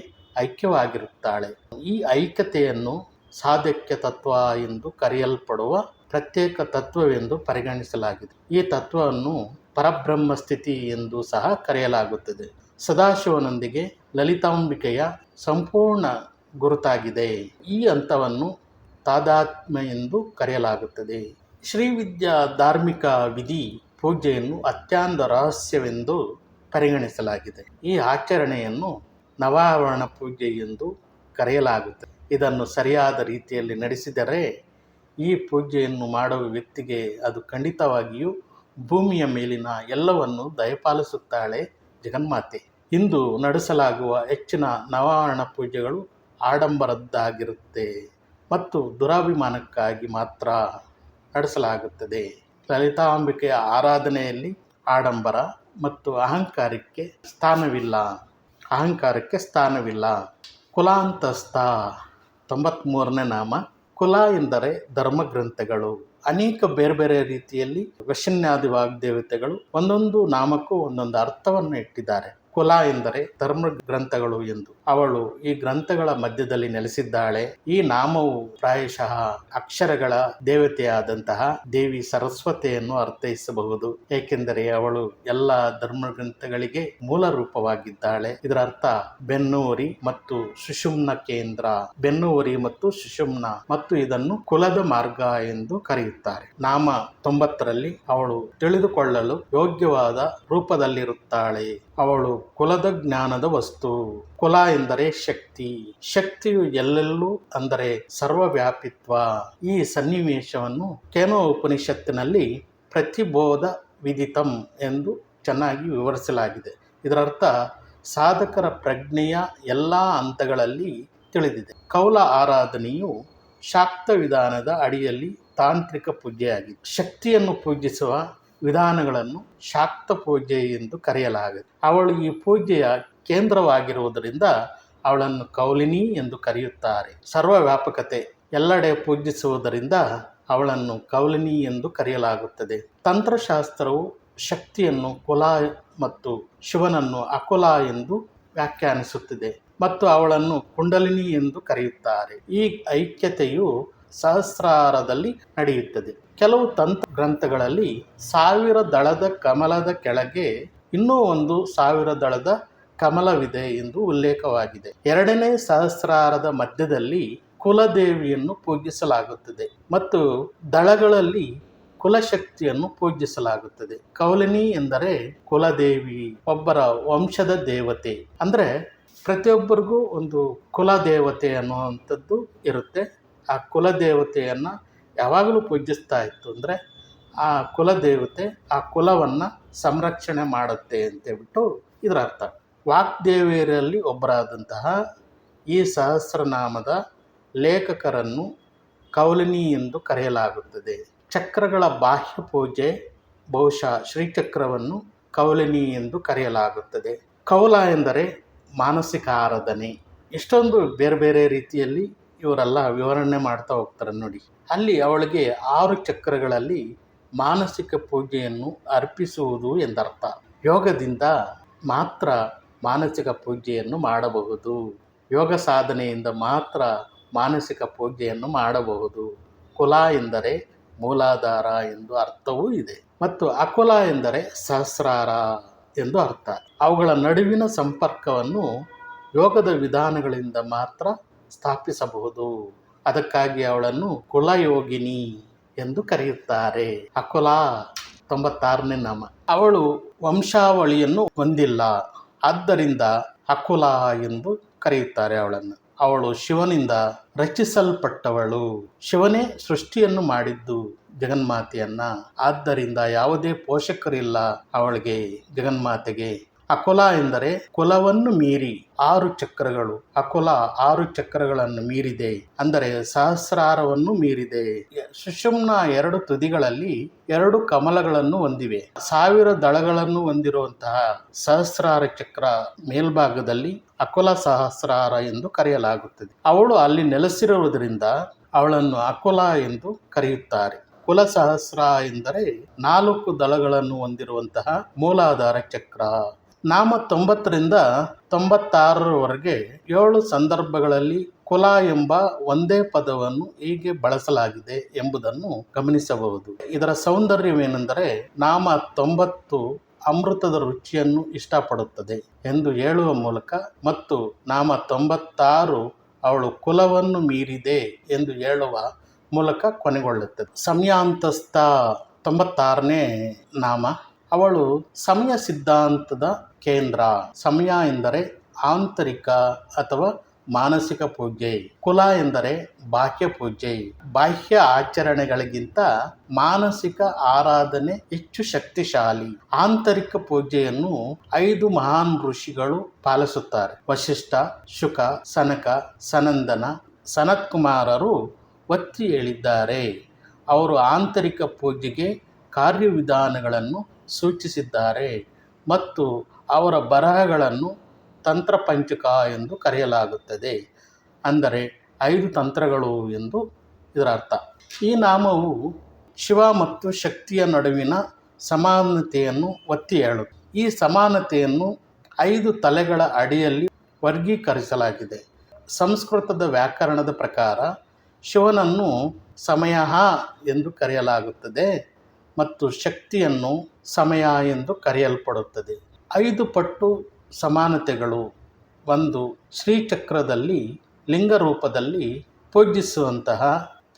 ಐಕ್ಯವಾಗಿರುತ್ತಾಳೆ. ಈ ಐಕ್ಯತೆಯನ್ನು ಸಾಧಕ್ಯ ತತ್ವ ಎಂದು ಕರೆಯಲ್ಪಡುವ ಪ್ರತ್ಯೇಕ ತತ್ವವೆಂದು ಪರಿಗಣಿಸಲಾಗಿದೆ. ಈ ತತ್ವವನ್ನು ಪರಬ್ರಹ್ಮ ಸ್ಥಿತಿ ಎಂದು ಸಹ ಕರೆಯಲಾಗುತ್ತದೆ. ಸದಾಶಿವನೊಂದಿಗೆ ಲಲಿತಾಂಬಿಕೆಯ ಸಂಪೂರ್ಣ ಗುರುತಾಗಿದೆ. ಈ ಹಂತವನ್ನು ತಾದಾತ್ಮ್ಯ ಎಂದು ಕರೆಯಲಾಗುತ್ತದೆ. ಶ್ರೀವಿದ್ಯಾ ಧಾರ್ಮಿಕ ವಿಧಿ ಪೂಜೆಯನ್ನು ಅತ್ಯಂತ ರಹಸ್ಯವೆಂದು ಪರಿಗಣಿಸಲಾಗಿದೆ. ಈ ಆಚರಣೆಯನ್ನು ನವಾವರಣ ಪೂಜೆ ಎಂದು ಕರೆಯಲಾಗುತ್ತದೆ. ಇದನ್ನು ಸರಿಯಾದ ರೀತಿಯಲ್ಲಿ ನಡೆಸಿದರೆ ಈ ಪೂಜೆಯನ್ನು ಮಾಡುವ ವ್ಯಕ್ತಿಗೆ ಅದು ಖಂಡಿತವಾಗಿಯೂ ಭೂಮಿಯ ಮೇಲಿನ ಎಲ್ಲವನ್ನು ದಯಪಾಲಿಸುತ್ತಾಳೆ ಜಗನ್ಮಾತೆ. ಇಂದು ನಡೆಸಲಾಗುವ ಹೆಚ್ಚಿನ ನವಾವರಣ ಪೂಜೆಗಳು ಆಡಂಬರದ್ದಾಗಿರುತ್ತೆ ಮತ್ತು ದುರಾಭಿಮಾನಕ್ಕಾಗಿ ಮಾತ್ರ ನಡೆಸಲಾಗುತ್ತದೆ. ಲಲಿತಾಂಬಿಕೆಯ ಆರಾಧನೆಯಲ್ಲಿ ಆಡಂಬರ ಮತ್ತು ಅಹಂಕಾರಕ್ಕೆ ಸ್ಥಾನವಿಲ್ಲ. ಕುಲಾಂತಸ್ಥ 93ನೇ ನಾಮ. ಕುಲ ಎಂದರೆ ಧರ್ಮಗ್ರಂಥಗಳು. ಅನೇಕ ಬೇರೆ ಬೇರೆ ರೀತಿಯಲ್ಲಿ ವಶನ್ಯಾದಿ ವಾಗ್ದೇವತೆಗಳು ಒಂದೊಂದು ನಾಮಕ್ಕೂ ಒಂದೊಂದು ಅರ್ಥವನ್ನು ಇಟ್ಟಿದ್ದಾರೆ. ಕುಲ ಎಂದರೆ ಧರ್ಮ ಗ್ರಂಥಗಳು ಎಂದು. ಅವಳು ಈ ಗ್ರಂಥಗಳ ಮಧ್ಯದಲ್ಲಿ ನೆಲೆಸಿದ್ದಾಳೆ. ಈ ನಾಮವು ಪ್ರಾಯಶಃ ಅಕ್ಷರಗಳ ದೇವತೆಯಾದಂತಹ ದೇವಿ ಸರಸ್ವತಿಯನ್ನು ಅರ್ಥೈಸಬಹುದು, ಏಕೆಂದರೆ ಅವಳು ಎಲ್ಲ ಧರ್ಮ ಗ್ರಂಥಗಳಿಗೆ ಮೂಲ ರೂಪವಾಗಿದ್ದಾಳೆ. ಇದರ ಅರ್ಥ ಬೆನ್ನೂರಿ ಮತ್ತು ಸುಷುಮ್ನ ಕೇಂದ್ರ, ಬೆನ್ನೂರಿ ಮತ್ತು ಸುಷುಮ್ನ, ಮತ್ತು ಇದನ್ನು ಕುಲದ ಮಾರ್ಗ ಎಂದು ಕರೆಯುತ್ತಾರೆ. ನಾಮ 90ರಲ್ಲಿ ಅವಳು ತಿಳಿದುಕೊಳ್ಳಲು ಯೋಗ್ಯವಾದ ರೂಪದಲ್ಲಿರುತ್ತಾಳೆ. ಅವಳು ಕುಲದ ಜ್ಞಾನದ ವಸ್ತು. ಕುಲ ಎಂದರೆ ಶಕ್ತಿ. ಶಕ್ತಿಯು ಎಲ್ಲೆಲ್ಲೂ ಅಂದರೆ ಸರ್ವವ್ಯಾಪಿತ್ವ. ಈ ಸನ್ನಿವೇಶವನ್ನು ಕೇನೋ ಉಪನಿಷತ್ತಿನಲ್ಲಿ ಪ್ರತಿಬೋಧ ವಿದಿತಂ ಎಂದು ಚೆನ್ನಾಗಿ ವಿವರಿಸಲಾಗಿದೆ. ಇದರರ್ಥ ಸಾಧಕರ ಪ್ರಜ್ಞೆಯ ಎಲ್ಲ ಹಂತಗಳಲ್ಲಿ ತಿಳಿದಿದೆ. ಕೌಲ ಆರಾಧನೆಯು ಶಾಕ್ತ ವಿಧಾನದ ಅಡಿಯಲ್ಲಿ ತಾಂತ್ರಿಕ ಪೂಜೆಯಾಗಿದೆ. ಶಕ್ತಿಯನ್ನು ಪೂಜಿಸುವ ವಿಧಾನಗಳನ್ನು ಶಾಕ್ತ ಪೂಜೆ ಎಂದು ಕರೆಯಲಾಗಿದೆ. ಅವಳು ಈ ಪೂಜೆಯ ಕೇಂದ್ರವಾಗಿರುವುದರಿಂದ ಅವಳನ್ನು ಕೌಲಿನಿ ಎಂದು ಕರೆಯುತ್ತಾರೆ. ಸರ್ವವ್ಯಾಪಕತೆ ಎಲ್ಲೆಡೆ ಪೂಜಿಸುವುದರಿಂದ ಅವಳನ್ನು ಕೌಲಿನಿ ಎಂದು ಕರೆಯಲಾಗುತ್ತದೆ. ತಂತ್ರಶಾಸ್ತ್ರವು ಶಕ್ತಿಯನ್ನು ಕುಲ ಮತ್ತು ಶಿವನನ್ನು ಅಕುಲ ಎಂದು ವ್ಯಾಖ್ಯಾನಿಸುತ್ತಿದೆ ಮತ್ತು ಅವಳನ್ನು ಕುಂಡಲಿನಿ ಎಂದು ಕರೆಯುತ್ತಾರೆ. ಈ ಐಕ್ಯತೆಯು ಸಹಸ್ರಾರದಲ್ಲಿ ನಡೆಯುತ್ತದೆ. ಕೆಲವು ತಂತ್ರ ಗ್ರಂಥಗಳಲ್ಲಿ 1000 ದಳದ ಕಮಲದ ಕೆಳಗೆ ಇನ್ನೂ ಒಂದು 1000 ದಳದ ಕಮಲವಿದೆ ಎಂದು ಉಲ್ಲೇಖವಾಗಿದೆ. 2ನೇ ಸಹಸ್ರಾರದ ಮಧ್ಯದಲ್ಲಿ ಕುಲದೇವಿಯನ್ನು ಪೂಜಿಸಲಾಗುತ್ತದೆ ಮತ್ತು ದಳಗಳಲ್ಲಿ ಕುಲಶಕ್ತಿಯನ್ನು ಪೂಜಿಸಲಾಗುತ್ತದೆ. ಕೌಲಿನಿ ಎಂದರೆ ಕುಲದೇವಿ, ಒಬ್ಬರ ವಂಶದ ದೇವತೆ. ಅಂದರೆ ಪ್ರತಿಯೊಬ್ಬರಿಗೂ ಒಂದು ಕುಲದೇವತೆ ಅನ್ನುವಂಥದ್ದು ಇರುತ್ತೆ. ಆ ಕುಲದೇವತೆಯನ್ನು ಯಾವಾಗಲೂ ಪೂಜಿಸ್ತಾ ಇತ್ತು ಅಂದರೆ ಆ ಕುಲದೇವತೆ ಆ ಕುಲವನ್ನು ಸಂರಕ್ಷಣೆ ಮಾಡುತ್ತೆ ಅಂತೇಳ್ಬಿಟ್ಟು ಇದರ ಅರ್ಥ. ವಾಗ್ದೇವಿಯರಲ್ಲಿ ಒಬ್ಬರಾದಂತಹ ಈ ಸಹಸ್ರನಾಮದ ಲೇಖಕರನ್ನು ಕೌಲಿನಿ ಎಂದು ಕರೆಯಲಾಗುತ್ತದೆ. ಚಕ್ರಗಳ ಬಾಹ್ಯ ಪೂಜೆ ಬಹುಶಃ ಶ್ರೀಚಕ್ರವನ್ನು ಕೌಲಿನಿ ಎಂದು ಕರೆಯಲಾಗುತ್ತದೆ. ಕೌಲ ಎಂದರೆ ಮಾನಸಿಕ ಆರಾಧನೆ. ಇಷ್ಟೊಂದು ಬೇರೆ ಬೇರೆ ರೀತಿಯಲ್ಲಿ ಇವರೆಲ್ಲ ವಿವರಣೆ ಮಾಡ್ತಾ ಹೋಗ್ತಾರೆ ನೋಡಿ. ಅಲ್ಲಿ ಅವಳಿಗೆ 6 ಚಕ್ರಗಳಲ್ಲಿ ಮಾನಸಿಕ ಪೂಜೆಯನ್ನು ಅರ್ಪಿಸುವುದು ಎಂದರ್ಥ. ಯೋಗದಿಂದ ಮಾತ್ರ ಮಾನಸಿಕ ಪೂಜೆಯನ್ನು ಮಾಡಬಹುದು. ಯೋಗ ಸಾಧನೆಯಿಂದ ಮಾತ್ರ ಮಾನಸಿಕ ಪೂಜೆಯನ್ನು ಮಾಡಬಹುದು. ಕುಲ ಎಂದರೆ ಮೂಲಾಧಾರ ಎಂದು ಅರ್ಥವೂ ಇದೆ ಮತ್ತು ಅಕುಲ ಎಂದರೆ ಸಹಸ್ರಾರ ಎಂದು ಅರ್ಥ. ಅವುಗಳ ನಡುವಿನ ಸಂಪರ್ಕವನ್ನು ಯೋಗದ ವಿಧಾನಗಳಿಂದ ಮಾತ್ರ ಸ್ಥಾಪಿಸಬಹುದು. ಅದಕ್ಕಾಗಿ ಅವಳನ್ನು ಕುಲಯೋಗಿನಿ ಎಂದು ಕರೆಯುತ್ತಾರೆ. ಅಕುಲ 96ನೇ ನಾಮ. ಅವಳು ವಂಶಾವಳಿಯನ್ನು ಹೊಂದಿಲ್ಲ, ಆದ್ದರಿಂದ ಅಕುಲ ಎಂದು ಕರೆಯುತ್ತಾರೆ ಅವಳನ್ನು. ಅವಳು ಶಿವನಿಂದ ರಚಿಸಲ್ಪಟ್ಟವಳು. ಶಿವನೇ ಸೃಷ್ಟಿಯನ್ನು ಮಾಡಿದ್ದು ಜಗನ್ಮಾತೆಯನ್ನ, ಆದ್ದರಿಂದ ಯಾವುದೇ ಪೋಷಕರಿಲ್ಲ ಅವಳಿಗೆ, ಜಗನ್ಮಾತೆಗೆ. ಅಕುಲ ಎಂದರೆ ಕುಲವನ್ನು ಮೀರಿ 6 ಚಕ್ರಗಳು. ಅಕುಲ 6 ಚಕ್ರಗಳನ್ನು ಮೀರಿದೆ, ಅಂದರೆ ಸಹಸ್ರಾರವನ್ನು ಮೀರಿದೆ. ಸುಷುಮ್ನ 2 ತುದಿಗಳಲ್ಲಿ 2 ಕಮಲಗಳನ್ನು ಹೊಂದಿವೆ. 1000 ದಳಗಳನ್ನು ಹೊಂದಿರುವಂತಹ ಸಹಸ್ರಾರ ಚಕ್ರ ಮೇಲ್ಭಾಗದಲ್ಲಿ ಅಕುಲ ಸಹಸ್ರಾರ ಎಂದು ಕರೆಯಲಾಗುತ್ತದೆ. ಅವಳು ಅಲ್ಲಿ ನೆಲೆಸಿರುವುದರಿಂದ ಅವಳನ್ನು ಅಕುಲ ಎಂದು ಕರೆಯುತ್ತಾರೆ. ಕುಲ ಸಹಸ್ರ ಎಂದರೆ 4 ದಳಗಳನ್ನು ಹೊಂದಿರುವಂತಹ ಮೂಲಾಧಾರ ಚಕ್ರ. ನಾಮ 90ರಿಂದ 96ರವರೆಗೆ 7 ಸಂದರ್ಭಗಳಲ್ಲಿ ಕುಲ ಎಂಬ ಒಂದೇ ಪದವನ್ನು ಹೇಗೆ ಬಳಸಲಾಗಿದೆ ಎಂಬುದನ್ನು ಗಮನಿಸಬಹುದು. ಇದರ ಸೌಂದರ್ಯವೇನೆಂದರೆ, ನಾಮ 90 ಅಮೃತದ ರುಚಿಯನ್ನು ಇಷ್ಟಪಡುತ್ತದೆ ಎಂದು ಹೇಳುವ ಮೂಲಕ ಮತ್ತು ನಾಮ 96 ಅವಳು ಕುಲವನ್ನು ಮೀರಿದೆ ಎಂದು ಹೇಳುವ ಮೂಲಕ ಕೊನೆಗೊಳ್ಳುತ್ತದೆ. ಸಮಯಾಂತಸ್ಥ 96ನೇ ನಾಮ. ಅವಳು ಸಮಯ ಸಿದ್ಧಾಂತದ ಕೇಂದ್ರ. ಸಮಯ ಎಂದರೆ ಆಂತರಿಕ ಅಥವಾ ಮಾನಸಿಕ ಪೂಜೆ. ಕುಲ ಎಂದರೆ ಬಾಹ್ಯ ಪೂಜೆ. ಬಾಹ್ಯ ಆಚರಣೆಗಳಿಗಿಂತ ಮಾನಸಿಕ ಆರಾಧನೆ ಹೆಚ್ಚು ಶಕ್ತಿಶಾಲಿ. ಆಂತರಿಕ ಪೂಜೆಯನ್ನು 5 ಮಹಾನ್ ಋಷಿಗಳು ಪಾಲಿಸುತ್ತಾರೆ. ವಶಿಷ್ಠ, ಶುಕ, ಸನಕ, ಸನಂದನ, ಸನತ್ಕುಮಾರರು ಒತ್ತಿ ಹೇಳಿದ್ದಾರೆ. ಅವರು ಆಂತರಿಕ ಪೂಜೆಗೆ ಕಾರ್ಯವಿಧಾನಗಳನ್ನು ಸೂಚಿಸಿದ್ದಾರೆ ಮತ್ತು ಅವರ ಬರಹಗಳನ್ನು ತಂತ್ರಪಂಚಕ ಎಂದು ಕರೆಯಲಾಗುತ್ತದೆ. ಅಂದರೆ 5 ತಂತ್ರಗಳು ಎಂದು ಇದರ ಅರ್ಥ. ಈ ನಾಮವು ಶಿವ ಮತ್ತು ಶಕ್ತಿಯ ನಡುವಿನ ಸಮಾನತೆಯನ್ನು ಒತ್ತಿ ಹೇಳುತ್ತದೆ. ಈ ಸಮಾನತೆಯನ್ನು 5 ತಲೆಗಳ ಅಡಿಯಲ್ಲಿ ವರ್ಗೀಕರಿಸಲಾಗಿದೆ. ಸಂಸ್ಕೃತದ ವ್ಯಾಕರಣದ ಪ್ರಕಾರ ಶಿವನನ್ನು ಸಮಯ ಎಂದು ಕರೆಯಲಾಗುತ್ತದೆ ಮತ್ತು ಶಕ್ತಿಯನ್ನು ಸಮಯ ಎಂದು ಕರೆಯಲ್ಪಡುತ್ತದೆ. 5 ಪಟ್ಟು ಸಮಾನತೆಗಳು. 1. ಶ್ರೀಚಕ್ರದಲ್ಲಿ ಲಿಂಗ ರೂಪದಲ್ಲಿ ಪೂಜಿಸುವಂತಹ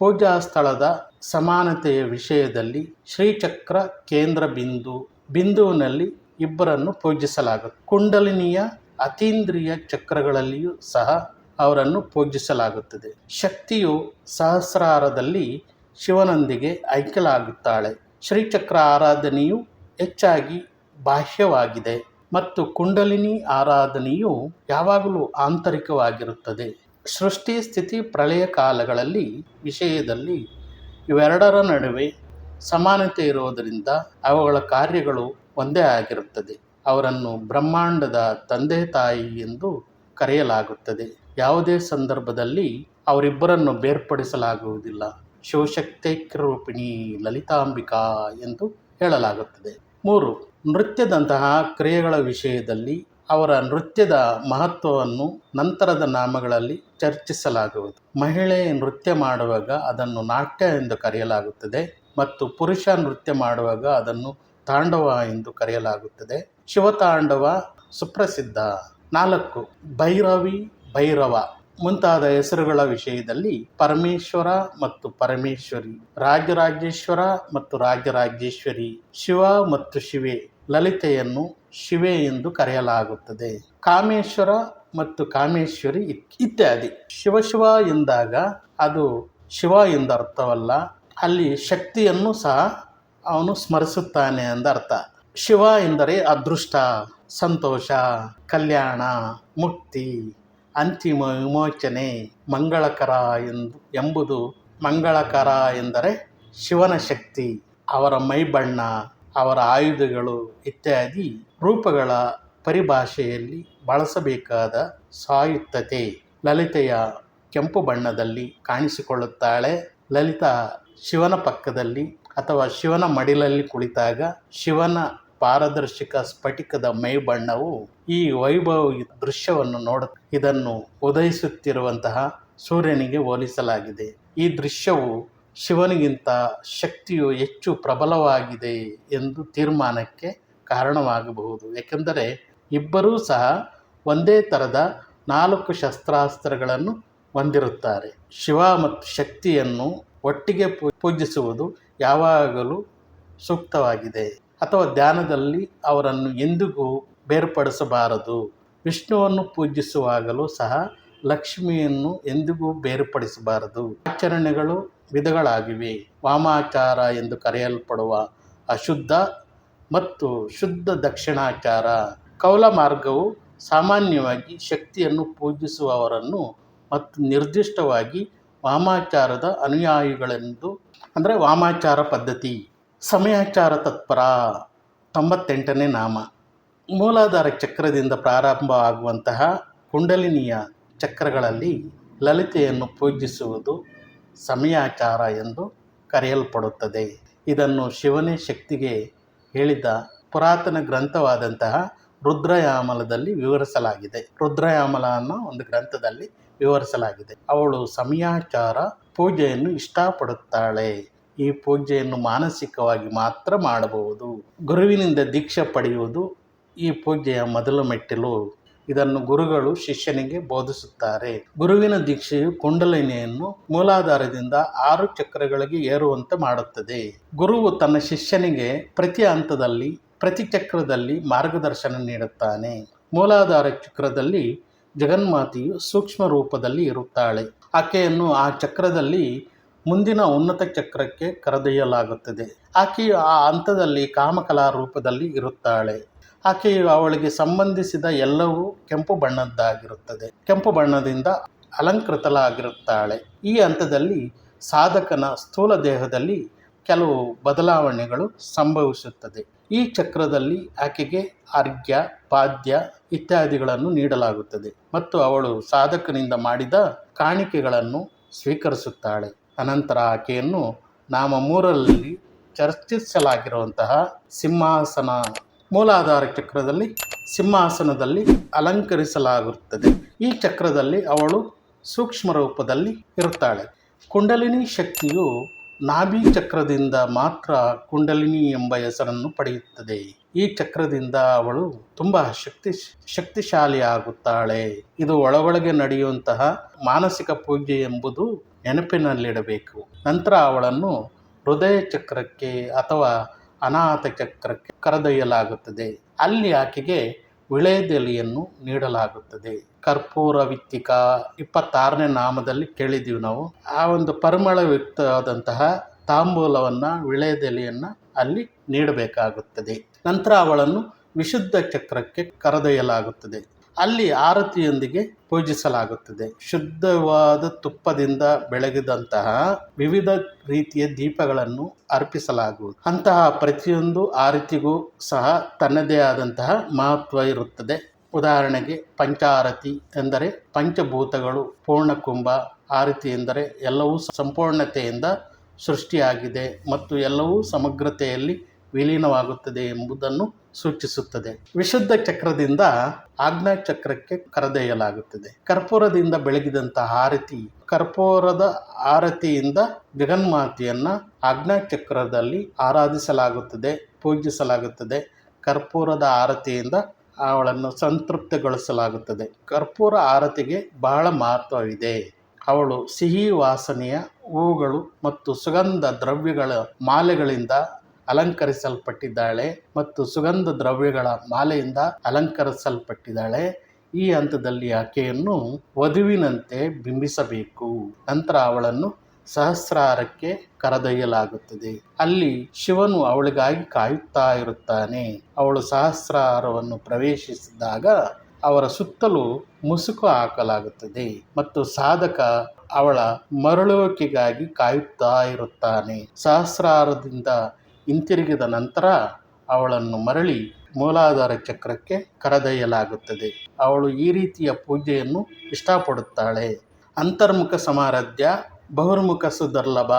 ಪೂಜಾ ಸ್ಥಳದ ಸಮಾನತೆಯ ವಿಷಯದಲ್ಲಿ ಶ್ರೀಚಕ್ರ ಕೇಂದ್ರ ಬಿಂದುವಿನಲ್ಲಿ ಇಬ್ಬರನ್ನು ಪೂಜಿಸಲಾಗುತ್ತದೆ. ಕುಂಡಲಿನಿಯ ಅತೀಂದ್ರಿಯ ಚಕ್ರಗಳಲ್ಲಿಯೂ ಸಹ ಅವರನ್ನು ಪೂಜಿಸಲಾಗುತ್ತದೆ. ಶಕ್ತಿಯು ಸಹಸ್ರಾರದಲ್ಲಿ ಶಿವನೊಂದಿಗೆ ಐಕ್ಯಲಾಗುತ್ತಾಳೆ. ಶ್ರೀಚಕ್ರ ಆರಾಧನೆಯು ಹೆಚ್ಚಾಗಿ ಬಾಹ್ಯವಾಗಿದೆ ಮತ್ತು ಕುಂಡಲಿನಿ ಆರಾಧನೆಯು ಯಾವಾಗಲೂ ಆಂತರಿಕವಾಗಿರುತ್ತದೆ. ಸೃಷ್ಟಿ, ಸ್ಥಿತಿ, ಪ್ರಳಯ ಕಾಲಗಳಲ್ಲಿ ವಿಷಯದಲ್ಲಿ ಇವೆರಡರ ನಡುವೆ ಸಮಾನತೆ ಇರುವುದರಿಂದ ಅವುಗಳ ಕಾರ್ಯಗಳು ಒಂದೇ ಆಗಿರುತ್ತದೆ. ಅವರನ್ನು ಬ್ರಹ್ಮಾಂಡದ ತಂದೆ ತಾಯಿ ಎಂದು ಕರೆಯಲಾಗುತ್ತದೆ. ಯಾವುದೇ ಸಂದರ್ಭದಲ್ಲಿ ಅವರಿಬ್ಬರನ್ನು ಬೇರ್ಪಡಿಸಲಾಗುವುದಿಲ್ಲ. ಶಿವಶಕ್ತೈಕ್ಯರೂಪಿಣಿ ಲಲಿತಾಂಬಿಕಾ ಎಂದು ಹೇಳಲಾಗುತ್ತದೆ. 3. ನೃತ್ಯದಂತಹ ಕ್ರಿಯೆಗಳ ವಿಷಯದಲ್ಲಿ ಅವರ ನೃತ್ಯದ ಮಹತ್ವವನ್ನು ನಂತರದ ನಾಮಗಳಲ್ಲಿ ಚರ್ಚಿಸಲಾಗುವುದು. ಮಹಿಳೆ ನೃತ್ಯ ಮಾಡುವಾಗ ಅದನ್ನು ನಾಟ್ಯ ಎಂದು ಕರೆಯಲಾಗುತ್ತದೆ ಮತ್ತು ಪುರುಷ ನೃತ್ಯ ಮಾಡುವಾಗ ಅದನ್ನು ತಾಂಡವ ಎಂದು ಕರೆಯಲಾಗುತ್ತದೆ. ಶಿವತಾಂಡವ ಸುಪ್ರಸಿದ್ಧ. 4. ಭೈರವಿ, ಭೈರವ ಮುಂತಾದ ಹೆಸರುಗಳ ವಿಷಯದಲ್ಲಿ ಪರಮೇಶ್ವರ ಮತ್ತು ಪರಮೇಶ್ವರಿ, ರಾಜರಾಜೇಶ್ವರ ಮತ್ತು ರಾಜರಾಜೇಶ್ವರಿ, ಶಿವ ಮತ್ತು ಶಿವೆ, ಲಲಿತೆಯನ್ನು ಶಿವೆ ಎಂದು ಕರೆಯಲಾಗುತ್ತದೆ. ಕಾಮೇಶ್ವರ ಮತ್ತು ಕಾಮೇಶ್ವರಿ ಇತ್ಯಾದಿ. ಶಿವ ಎಂದಾಗ ಅದು ಶಿವ ಎಂದರ್ಥವಲ್ಲ, ಅಲ್ಲಿ ಶಕ್ತಿಯನ್ನು ಸಹ ಅವನು ಸ್ಮರಿಸುತ್ತಾನೆ ಎಂದರ್ಥ. ಶಿವ ಎಂದರೆ ಅದೃಷ್ಟ, ಸಂತೋಷ, ಕಲ್ಯಾಣ, ಮುಕ್ತಿ, ಅಂತಿಮ ವಿಮೋಚನೆ, ಮಂಗಳಕರ ಎಂಬುದು. ಮಂಗಳಕರ ಎಂದರೆ ಶಿವನ ಶಕ್ತಿ, ಅವರ ಮೈಬಣ್ಣ, ಅವರ ಆಯುಧಗಳು ಇತ್ಯಾದಿ ರೂಪಗಳ ಪರಿಭಾಷೆಯಲ್ಲಿ ಬಳಸಬೇಕಾದ ಸಾಯುಕ್ತತೆ. ಲಲಿತೆಯ ಕೆಂಪು ಬಣ್ಣದಲ್ಲಿ ಕಾಣಿಸಿಕೊಳ್ಳುತ್ತಾಳೆ. ಲಲಿತಾ ಶಿವನ ಪಕ್ಕದಲ್ಲಿ ಅಥವಾ ಶಿವನ ಮಡಿಲಲ್ಲಿ ಕುಳಿತಾಗ ಶಿವನ ಪಾರದರ್ಶಕ ಸ್ಫಟಿಕದ ಮೈಬಣ್ಣವು ಈ ವೈಭವ ದೃಶ್ಯವನ್ನು ಇದನ್ನು ಉದಯಿಸುತ್ತಿರುವಂತಹ ಸೂರ್ಯನಿಗೆ ಹೋಲಿಸಲಾಗಿದೆ. ಈ ದೃಶ್ಯವು ಶಿವನಿಗಿಂತ ಶಕ್ತಿಯು ಹೆಚ್ಚು ಪ್ರಬಲವಾಗಿದೆ ಎಂದು ತೀರ್ಮಾನಕ್ಕೆ ಕಾರಣವಾಗಬಹುದು. ಏಕೆಂದರೆ ಇಬ್ಬರೂ ಸಹ ಒಂದೇ ಥರದ 4 ಶಸ್ತ್ರಾಸ್ತ್ರಗಳನ್ನು ಹೊಂದಿರುತ್ತಾರೆ. ಶಿವ ಮತ್ತು ಶಕ್ತಿಯನ್ನು ಒಟ್ಟಿಗೆ ಪೂಜಿಸುವುದು ಯಾವಾಗಲೂ ಸೂಕ್ತವಾಗಿದೆ, ಅಥವಾ ಧ್ಯಾನದಲ್ಲಿ ಅವರನ್ನು ಎಂದಿಗೂ ಬೇರ್ಪಡಿಸಬಾರದು. ವಿಷ್ಣುವನ್ನು ಪೂಜಿಸುವಾಗಲೂ ಸಹ ಲಕ್ಷ್ಮಿಯನ್ನು ಎಂದಿಗೂ ಬೇರ್ಪಡಿಸಬಾರದು. ಆಚರಣೆಗಳು ವಿಧಗಳಾಗಿವೆ. ವಾಮಾಚಾರ ಎಂದು ಕರೆಯಲ್ಪಡುವ ಅಶುದ್ಧ ಮತ್ತು ಶುದ್ಧ ದಕ್ಷಿಣಾಚಾರ. ಕೌಲ ಮಾರ್ಗವು ಸಾಮಾನ್ಯವಾಗಿ ಶಕ್ತಿಯನ್ನು ಪೂಜಿಸುವವರನ್ನು ಮತ್ತು ನಿರ್ದಿಷ್ಟವಾಗಿ ವಾಮಾಚಾರದ ಅನುಯಾಯಿಗಳೆಂದು, ಅಂದರೆ ವಾಮಾಚಾರ ಪದ್ಧತಿ. ಸಮಯಾಚಾರ ತತ್ಪರ 98ನೇ ನಾಮ. ಮೂಲಾಧಾರ ಚಕ್ರದಿಂದ ಪ್ರಾರಂಭವಾಗುವಂತಹ ಕುಂಡಲಿನಿಯ ಚಕ್ರಗಳಲ್ಲಿ ಲಲಿತೆಯನ್ನು ಪೂಜಿಸುವುದು ಸಮಯಾಚಾರ ಎಂದು ಕರೆಯಲ್ಪಡುತ್ತದೆ. ಇದನ್ನು ಶಿವನೇ ಶಕ್ತಿಗೆ ಹೇಳಿದ ಪುರಾತನ ಗ್ರಂಥವಾದಂತಹ ರುದ್ರಯಾಮಲದಲ್ಲಿ ವಿವರಿಸಲಾಗಿದೆ. ರುದ್ರಯಾಮಲ ಅನ್ನೋ ಒಂದು ಗ್ರಂಥದಲ್ಲಿ ವಿವರಿಸಲಾಗಿದೆ. ಅವಳು ಸಮಯಾಚಾರ ಪೂಜೆಯನ್ನು ಇಷ್ಟಪಡುತ್ತಾಳೆ. ಈ ಪೂಜೆಯನ್ನು ಮಾನಸಿಕವಾಗಿ ಮಾತ್ರ ಮಾಡಬಹುದು. ಗುರುವಿನಿಂದ ದೀಕ್ಷೆ ಪಡೆಯುವುದು ಈ ಪೂಜೆಯ ಮೊದಲ ಮೆಟ್ಟಿಲು. ಇದನ್ನು ಗುರುಗಳು ಶಿಷ್ಯನಿಗೆ ಬೋಧಿಸುತ್ತಾರೆ. ಗುರುವಿನ ದೀಕ್ಷೆಯು ಕುಂಡಲಿನಿಯನ್ನು ಮೂಲಾಧಾರದಿಂದ 6 ಚಕ್ರಗಳಿಗೆ ಏರುವಂತೆ ಮಾಡುತ್ತದೆ. ಗುರುವು ತನ್ನ ಶಿಷ್ಯನಿಗೆ ಪ್ರತಿ ಹಂತದಲ್ಲಿ, ಪ್ರತಿ ಚಕ್ರದಲ್ಲಿ ಮಾರ್ಗದರ್ಶನ ನೀಡುತ್ತಾನೆ. ಮೂಲಾಧಾರ ಚಕ್ರದಲ್ಲಿ ಜಗನ್ಮಾತೆಯು ಸೂಕ್ಷ್ಮ ರೂಪದಲ್ಲಿ ಇರುತ್ತಾಳೆ. ಆಕೆಯನ್ನು ಆ ಚಕ್ರದಲ್ಲಿ ಮುಂದಿನ ಉನ್ನತ ಚಕ್ರಕ್ಕೆ ಕರೆದೊಯ್ಯಲಾಗುತ್ತದೆ. ಆಕೆಯು ಆ ಹಂತದಲ್ಲಿ ಕಾಮಕಲಾ ರೂಪದಲ್ಲಿ ಇರುತ್ತಾಳೆ. ಆಕೆಯು ಅವಳಿಗೆ ಸಂಬಂಧಿಸಿದ ಎಲ್ಲವೂ ಕೆಂಪು ಬಣ್ಣದ್ದಾಗಿರುತ್ತದೆ. ಕೆಂಪು ಬಣ್ಣದಿಂದ ಅಲಂಕೃತಳಾಗಿರುತ್ತಾಳೆ. ಈ ಹಂತದಲ್ಲಿ ಸಾಧಕನ ಸ್ಥೂಲ ದೇಹದಲ್ಲಿ ಕೆಲವು ಬದಲಾವಣೆಗಳು ಸಂಭವಿಸುತ್ತದೆ. ಈ ಚಕ್ರದಲ್ಲಿ ಆಕೆಗೆ ಅರ್ಘ್ಯ, ಪಾದ್ಯ ಇತ್ಯಾದಿಗಳನ್ನು ನೀಡಲಾಗುತ್ತದೆ ಮತ್ತು ಅವಳು ಸಾಧಕನಿಂದ ಮಾಡಿದ ಕಾಣಿಕೆಗಳನ್ನು ಸ್ವೀಕರಿಸುತ್ತಾಳೆ. ಅನಂತರ ಆಕೆಯನ್ನು ನಾಮ 3ರಲ್ಲಿ ಚರ್ಚಿಸಲಾಗಿರುವಂತಹ ಸಿಂಹಾಸನ, ಮೂಲಾಧಾರ ಚಕ್ರದಲ್ಲಿ ಸಿಂಹಾಸನದಲ್ಲಿ ಅಲಂಕರಿಸಲಾಗುತ್ತದೆ. ಈ ಚಕ್ರದಲ್ಲಿ ಅವಳು ಸೂಕ್ಷ್ಮ ರೂಪದಲ್ಲಿ ಇರುತ್ತಾಳೆ. ಕುಂಡಲಿನಿ ಶಕ್ತಿಯು ನಾಭಿ ಚಕ್ರದಿಂದ ಮಾತ್ರ ಕುಂಡಲಿನಿ ಎಂಬ ಹೆಸರನ್ನು ಪಡೆಯುತ್ತದೆ. ಈ ಚಕ್ರದಿಂದ ಅವಳು ತುಂಬ ಶಕ್ತಿಶಾಲಿಯಾಗುತ್ತಾಳೆ. ಇದು ಒಳಗೊಳಗೆ ನಡೆಯುವಂತಹ ಮಾನಸಿಕ ಪೂಜೆ ಎಂಬುದು ನೆನಪಿನಲ್ಲಿಡಬೇಕು. ನಂತರ ಅವಳನ್ನು ಹೃದಯ ಚಕ್ರಕ್ಕೆ ಅಥವಾ ಅನಾಹತ ಚಕ್ರಕ್ಕೆ ಕರೆದೊಯ್ಯಲಾಗುತ್ತದೆ. ಅಲ್ಲಿ ಆಕೆಗೆ ವಿಳೆದೆಲೆಯನ್ನು ನೀಡಲಾಗುತ್ತದೆ. ಕರ್ಪೂರ ವಿತ್ತಿಕ 26ನೇ ನಾಮದಲ್ಲಿ ಕೇಳಿದ್ದೀವಿ ನಾವು. ಆ ಒಂದು ಪರಿಮಳಯುಕ್ತವಾದಂತಹ ತಾಂಬೂಲವನ್ನು, ವಿಳೆದೆಲೆಯನ್ನು ಅಲ್ಲಿ ನೀಡಬೇಕಾಗುತ್ತದೆ. ನಂತರ ಅವಳನ್ನು ವಿಶುದ್ಧ ಚಕ್ರಕ್ಕೆ ಕರೆದೊಯ್ಯಲಾಗುತ್ತದೆ. ಅಲ್ಲಿ ಆರತಿಯೊಂದಿಗೆ ಪೂಜಿಸಲಾಗುತ್ತದೆ. ಶುದ್ಧವಾದ ತುಪ್ಪದಿಂದ ಬೆಳಗಿದಂತಹ ವಿವಿಧ ರೀತಿಯ ದೀಪಗಳನ್ನು ಅರ್ಪಿಸಲಾಗುವುದು. ಅಂತಹ ಪ್ರತಿಯೊಂದು ಆರತಿಗೂ ಸಹ ತನ್ನದೇ ಆದಂತಹ ಮಹತ್ವ ಇರುತ್ತದೆ. ಉದಾಹರಣೆಗೆ ಪಂಚಾರತಿ ಎಂದರೆ ಪಂಚಭೂತಗಳು ಪೂರ್ಣಕುಂಭ. ಆರತಿ ಎಂದರೆ ಎಲ್ಲವೂ ಸಂಪೂರ್ಣತೆಯಿಂದ ಸೃಷ್ಟಿಯಾಗಿದೆ ಮತ್ತು ಎಲ್ಲವೂ ಸಮಗ್ರತೆಯಲ್ಲಿ ವಿಲೀನವಾಗುತ್ತದೆ ಎಂಬುದನ್ನು ಸೂಚಿಸುತ್ತದೆ. ವಿಶುದ್ಧ ಚಕ್ರದಿಂದ ಆಜ್ಞಾ ಚಕ್ರಕ್ಕೆ ಕರೆದೊಯ್ಯಲಾಗುತ್ತದೆ. ಕರ್ಪೂರದಿಂದ ಬೆಳಗಿದಂತಹ ಆರತಿ, ಕರ್ಪೂರದ ಆರತಿಯಿಂದ ಜಗನ್ಮಾತೆಯನ್ನು ಆಜ್ಞಾ ಚಕ್ರದಲ್ಲಿ ಆರಾಧಿಸಲಾಗುತ್ತದೆ, ಪೂಜಿಸಲಾಗುತ್ತದೆ. ಕರ್ಪೂರದ ಆರತಿಯಿಂದ ಅವಳನ್ನು ಸಂತೃಪ್ತಿಗೊಳಿಸಲಾಗುತ್ತದೆ. ಕರ್ಪೂರ ಆರತಿಗೆ ಬಹಳ ಮಹತ್ವವಿದೆ. ಅವಳು ಸಿಹಿ ವಾಸನೆಯ ಹೂಗಳು ಮತ್ತು ಸುಗಂಧ ದ್ರವ್ಯಗಳ ಮಾಲೆಗಳಿಂದ ಅಲಂಕರಿಸಲ್ಪಟ್ಟಿದ್ದಾಳೆ ಮತ್ತು ಸುಗಂಧ ದ್ರವ್ಯಗಳ ಮಾಲೆಯಿಂದ ಅಲಂಕರಿಸಲ್ಪಟ್ಟಿದ್ದಾಳೆ. ಈ ಹಂತದಲ್ಲಿ ಆಕೆಯನ್ನು ವಧುವಿನಂತೆ ಬಿಂಬಿಸಬೇಕು. ನಂತರ ಅವಳನ್ನು ಸಹಸ್ರಾರಕ್ಕೆ ಕರೆದೊಯ್ಯಲಾಗುತ್ತದೆ. ಅಲ್ಲಿ ಶಿವನು ಅವಳಿಗಾಗಿ ಕಾಯುತ್ತಾ ಇರುತ್ತಾನೆ. ಅವಳು ಸಹಸ್ರಾರವನ್ನು ಪ್ರವೇಶಿಸಿದಾಗ ಅವರ ಸುತ್ತಲೂ ಮುಸುಕು ಹಾಕಲಾಗುತ್ತದೆ ಮತ್ತು ಸಾಧಕ ಅವಳ ಮರಳುವಿಕೆಗಾಗಿ ಕಾಯುತ್ತಾ ಇರುತ್ತಾನೆ. ಸಹಸ್ರಾರದಿಂದ ಹಿಂತಿರುಗಿದ ನಂತರ ಅವಳನ್ನು ಮರಳಿ ಮೂಲಾಧಾರ ಚಕ್ರಕ್ಕೆ ಕರೆದೊಯ್ಯಲಾಗುತ್ತದೆ. ಅವಳು ಈ ರೀತಿಯ ಪೂಜೆಯನ್ನು ಇಷ್ಟಪಡುತ್ತಾಳೆ. ಅಂತರ್ಮುಖ ಸಮಾರಾಧ್ಯ, ಬಹಿರ್ಮುಖ ಸುದುರ್ಲಭ.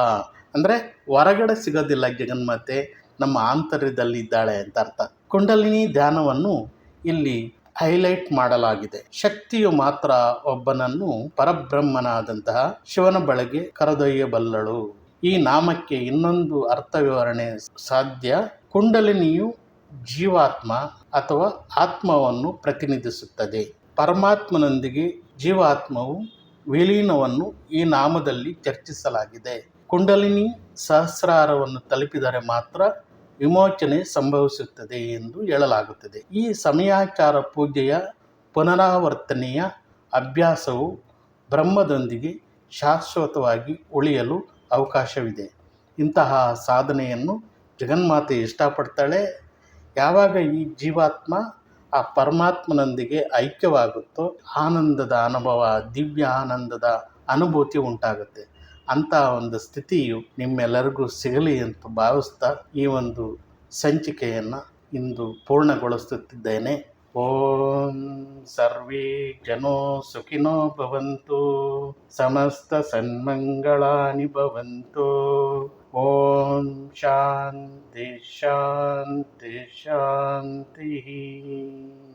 ಅಂದರೆ ಹೊರಗಡೆ ಸಿಗೋದಿಲ್ಲ ಜಗನ್ಮಾತೆ, ನಮ್ಮ ಆಂತರ್ಯದಲ್ಲಿದ್ದಾಳೆ ಅಂತ ಅರ್ಥ. ಕುಂಡಲಿನಿ ಧ್ಯಾನವನ್ನು ಇಲ್ಲಿ ಹೈಲೈಟ್ ಮಾಡಲಾಗಿದೆ. ಶಕ್ತಿಯು ಮಾತ್ರ ಒಬ್ಬನನ್ನು ಪರಬ್ರಹ್ಮನಾದಂತಹ ಶಿವನ ಬಳಿಗೆ ಕರೆದೊಯ್ಯಬಲ್ಲಳು. ಈ ನಾಮಕ್ಕೆ ಇನ್ನೊಂದು ಅರ್ಥ ವಿವರಣೆ ಸಾಧ್ಯ. ಕುಂಡಲಿನಿಯು ಜೀವಾತ್ಮ ಅಥವಾ ಆತ್ಮವನ್ನು ಪ್ರತಿನಿಧಿಸುತ್ತದೆ. ಪರಮಾತ್ಮನೊಂದಿಗೆ ಜೀವಾತ್ಮವು ವಿಲೀನವನ್ನು ಈ ನಾಮದಲ್ಲಿ ಚರ್ಚಿಸಲಾಗಿದೆ. ಕುಂಡಲಿನಿ ಸಹಸ್ರಾರವನ್ನು ತಲುಪಿದರೆ ಮಾತ್ರ ವಿಮೋಚನೆ ಸಂಭವಿಸುತ್ತದೆ ಎಂದು ಹೇಳಲಾಗುತ್ತದೆ. ಈ ಸಮಯಾಚಾರ ಪೂಜೆಯ ಪುನರಾವರ್ತನೆಯ ಅಭ್ಯಾಸವು ಬ್ರಹ್ಮದೊಂದಿಗೆ ಶಾಶ್ವತವಾಗಿ ಉಳಿಯಲು ಅವಕಾಶವಿದೆ. ಇಂತಹ ಸಾಧನೆಯನ್ನು ಜಗನ್ಮಾತೆ ಇಷ್ಟಪಡ್ತಾಳೆ. ಯಾವಾಗ ಈ ಜೀವಾತ್ಮ ಆ ಪರಮಾತ್ಮನೊಂದಿಗೆ ಐಕ್ಯವಾಗುತ್ತೋ ಆನಂದದ ಅನುಭವ, ದಿವ್ಯ ಆನಂದದ ಅನುಭೂತಿ ಉಂಟಾಗುತ್ತೆ. ಅಂಥ ಒಂದು ಸ್ಥಿತಿಯು ನಿಮ್ಮೆಲ್ಲರಿಗೂ ಸಿಗಲಿ ಅಂತ ಭಾವಿಸ್ತಾ ಈ ಒಂದು ಸಂಚಿಕೆಯನ್ನು ಇಂದು ಪೂರ್ಣಗೊಳಿಸುತ್ತಿದ್ದೇನೆ. ಓಂ ಸರ್ವೇ ಜನೋ ಸುಖಿನೋ ಭವಂತು, ಸಮಸ್ತ ಸನ್ಮಂಗಳಾನಿ ಭವಂತು. ಓಂ ಶಾಂತಿ ಶಾಂತಿ ಶಾಂತಿ.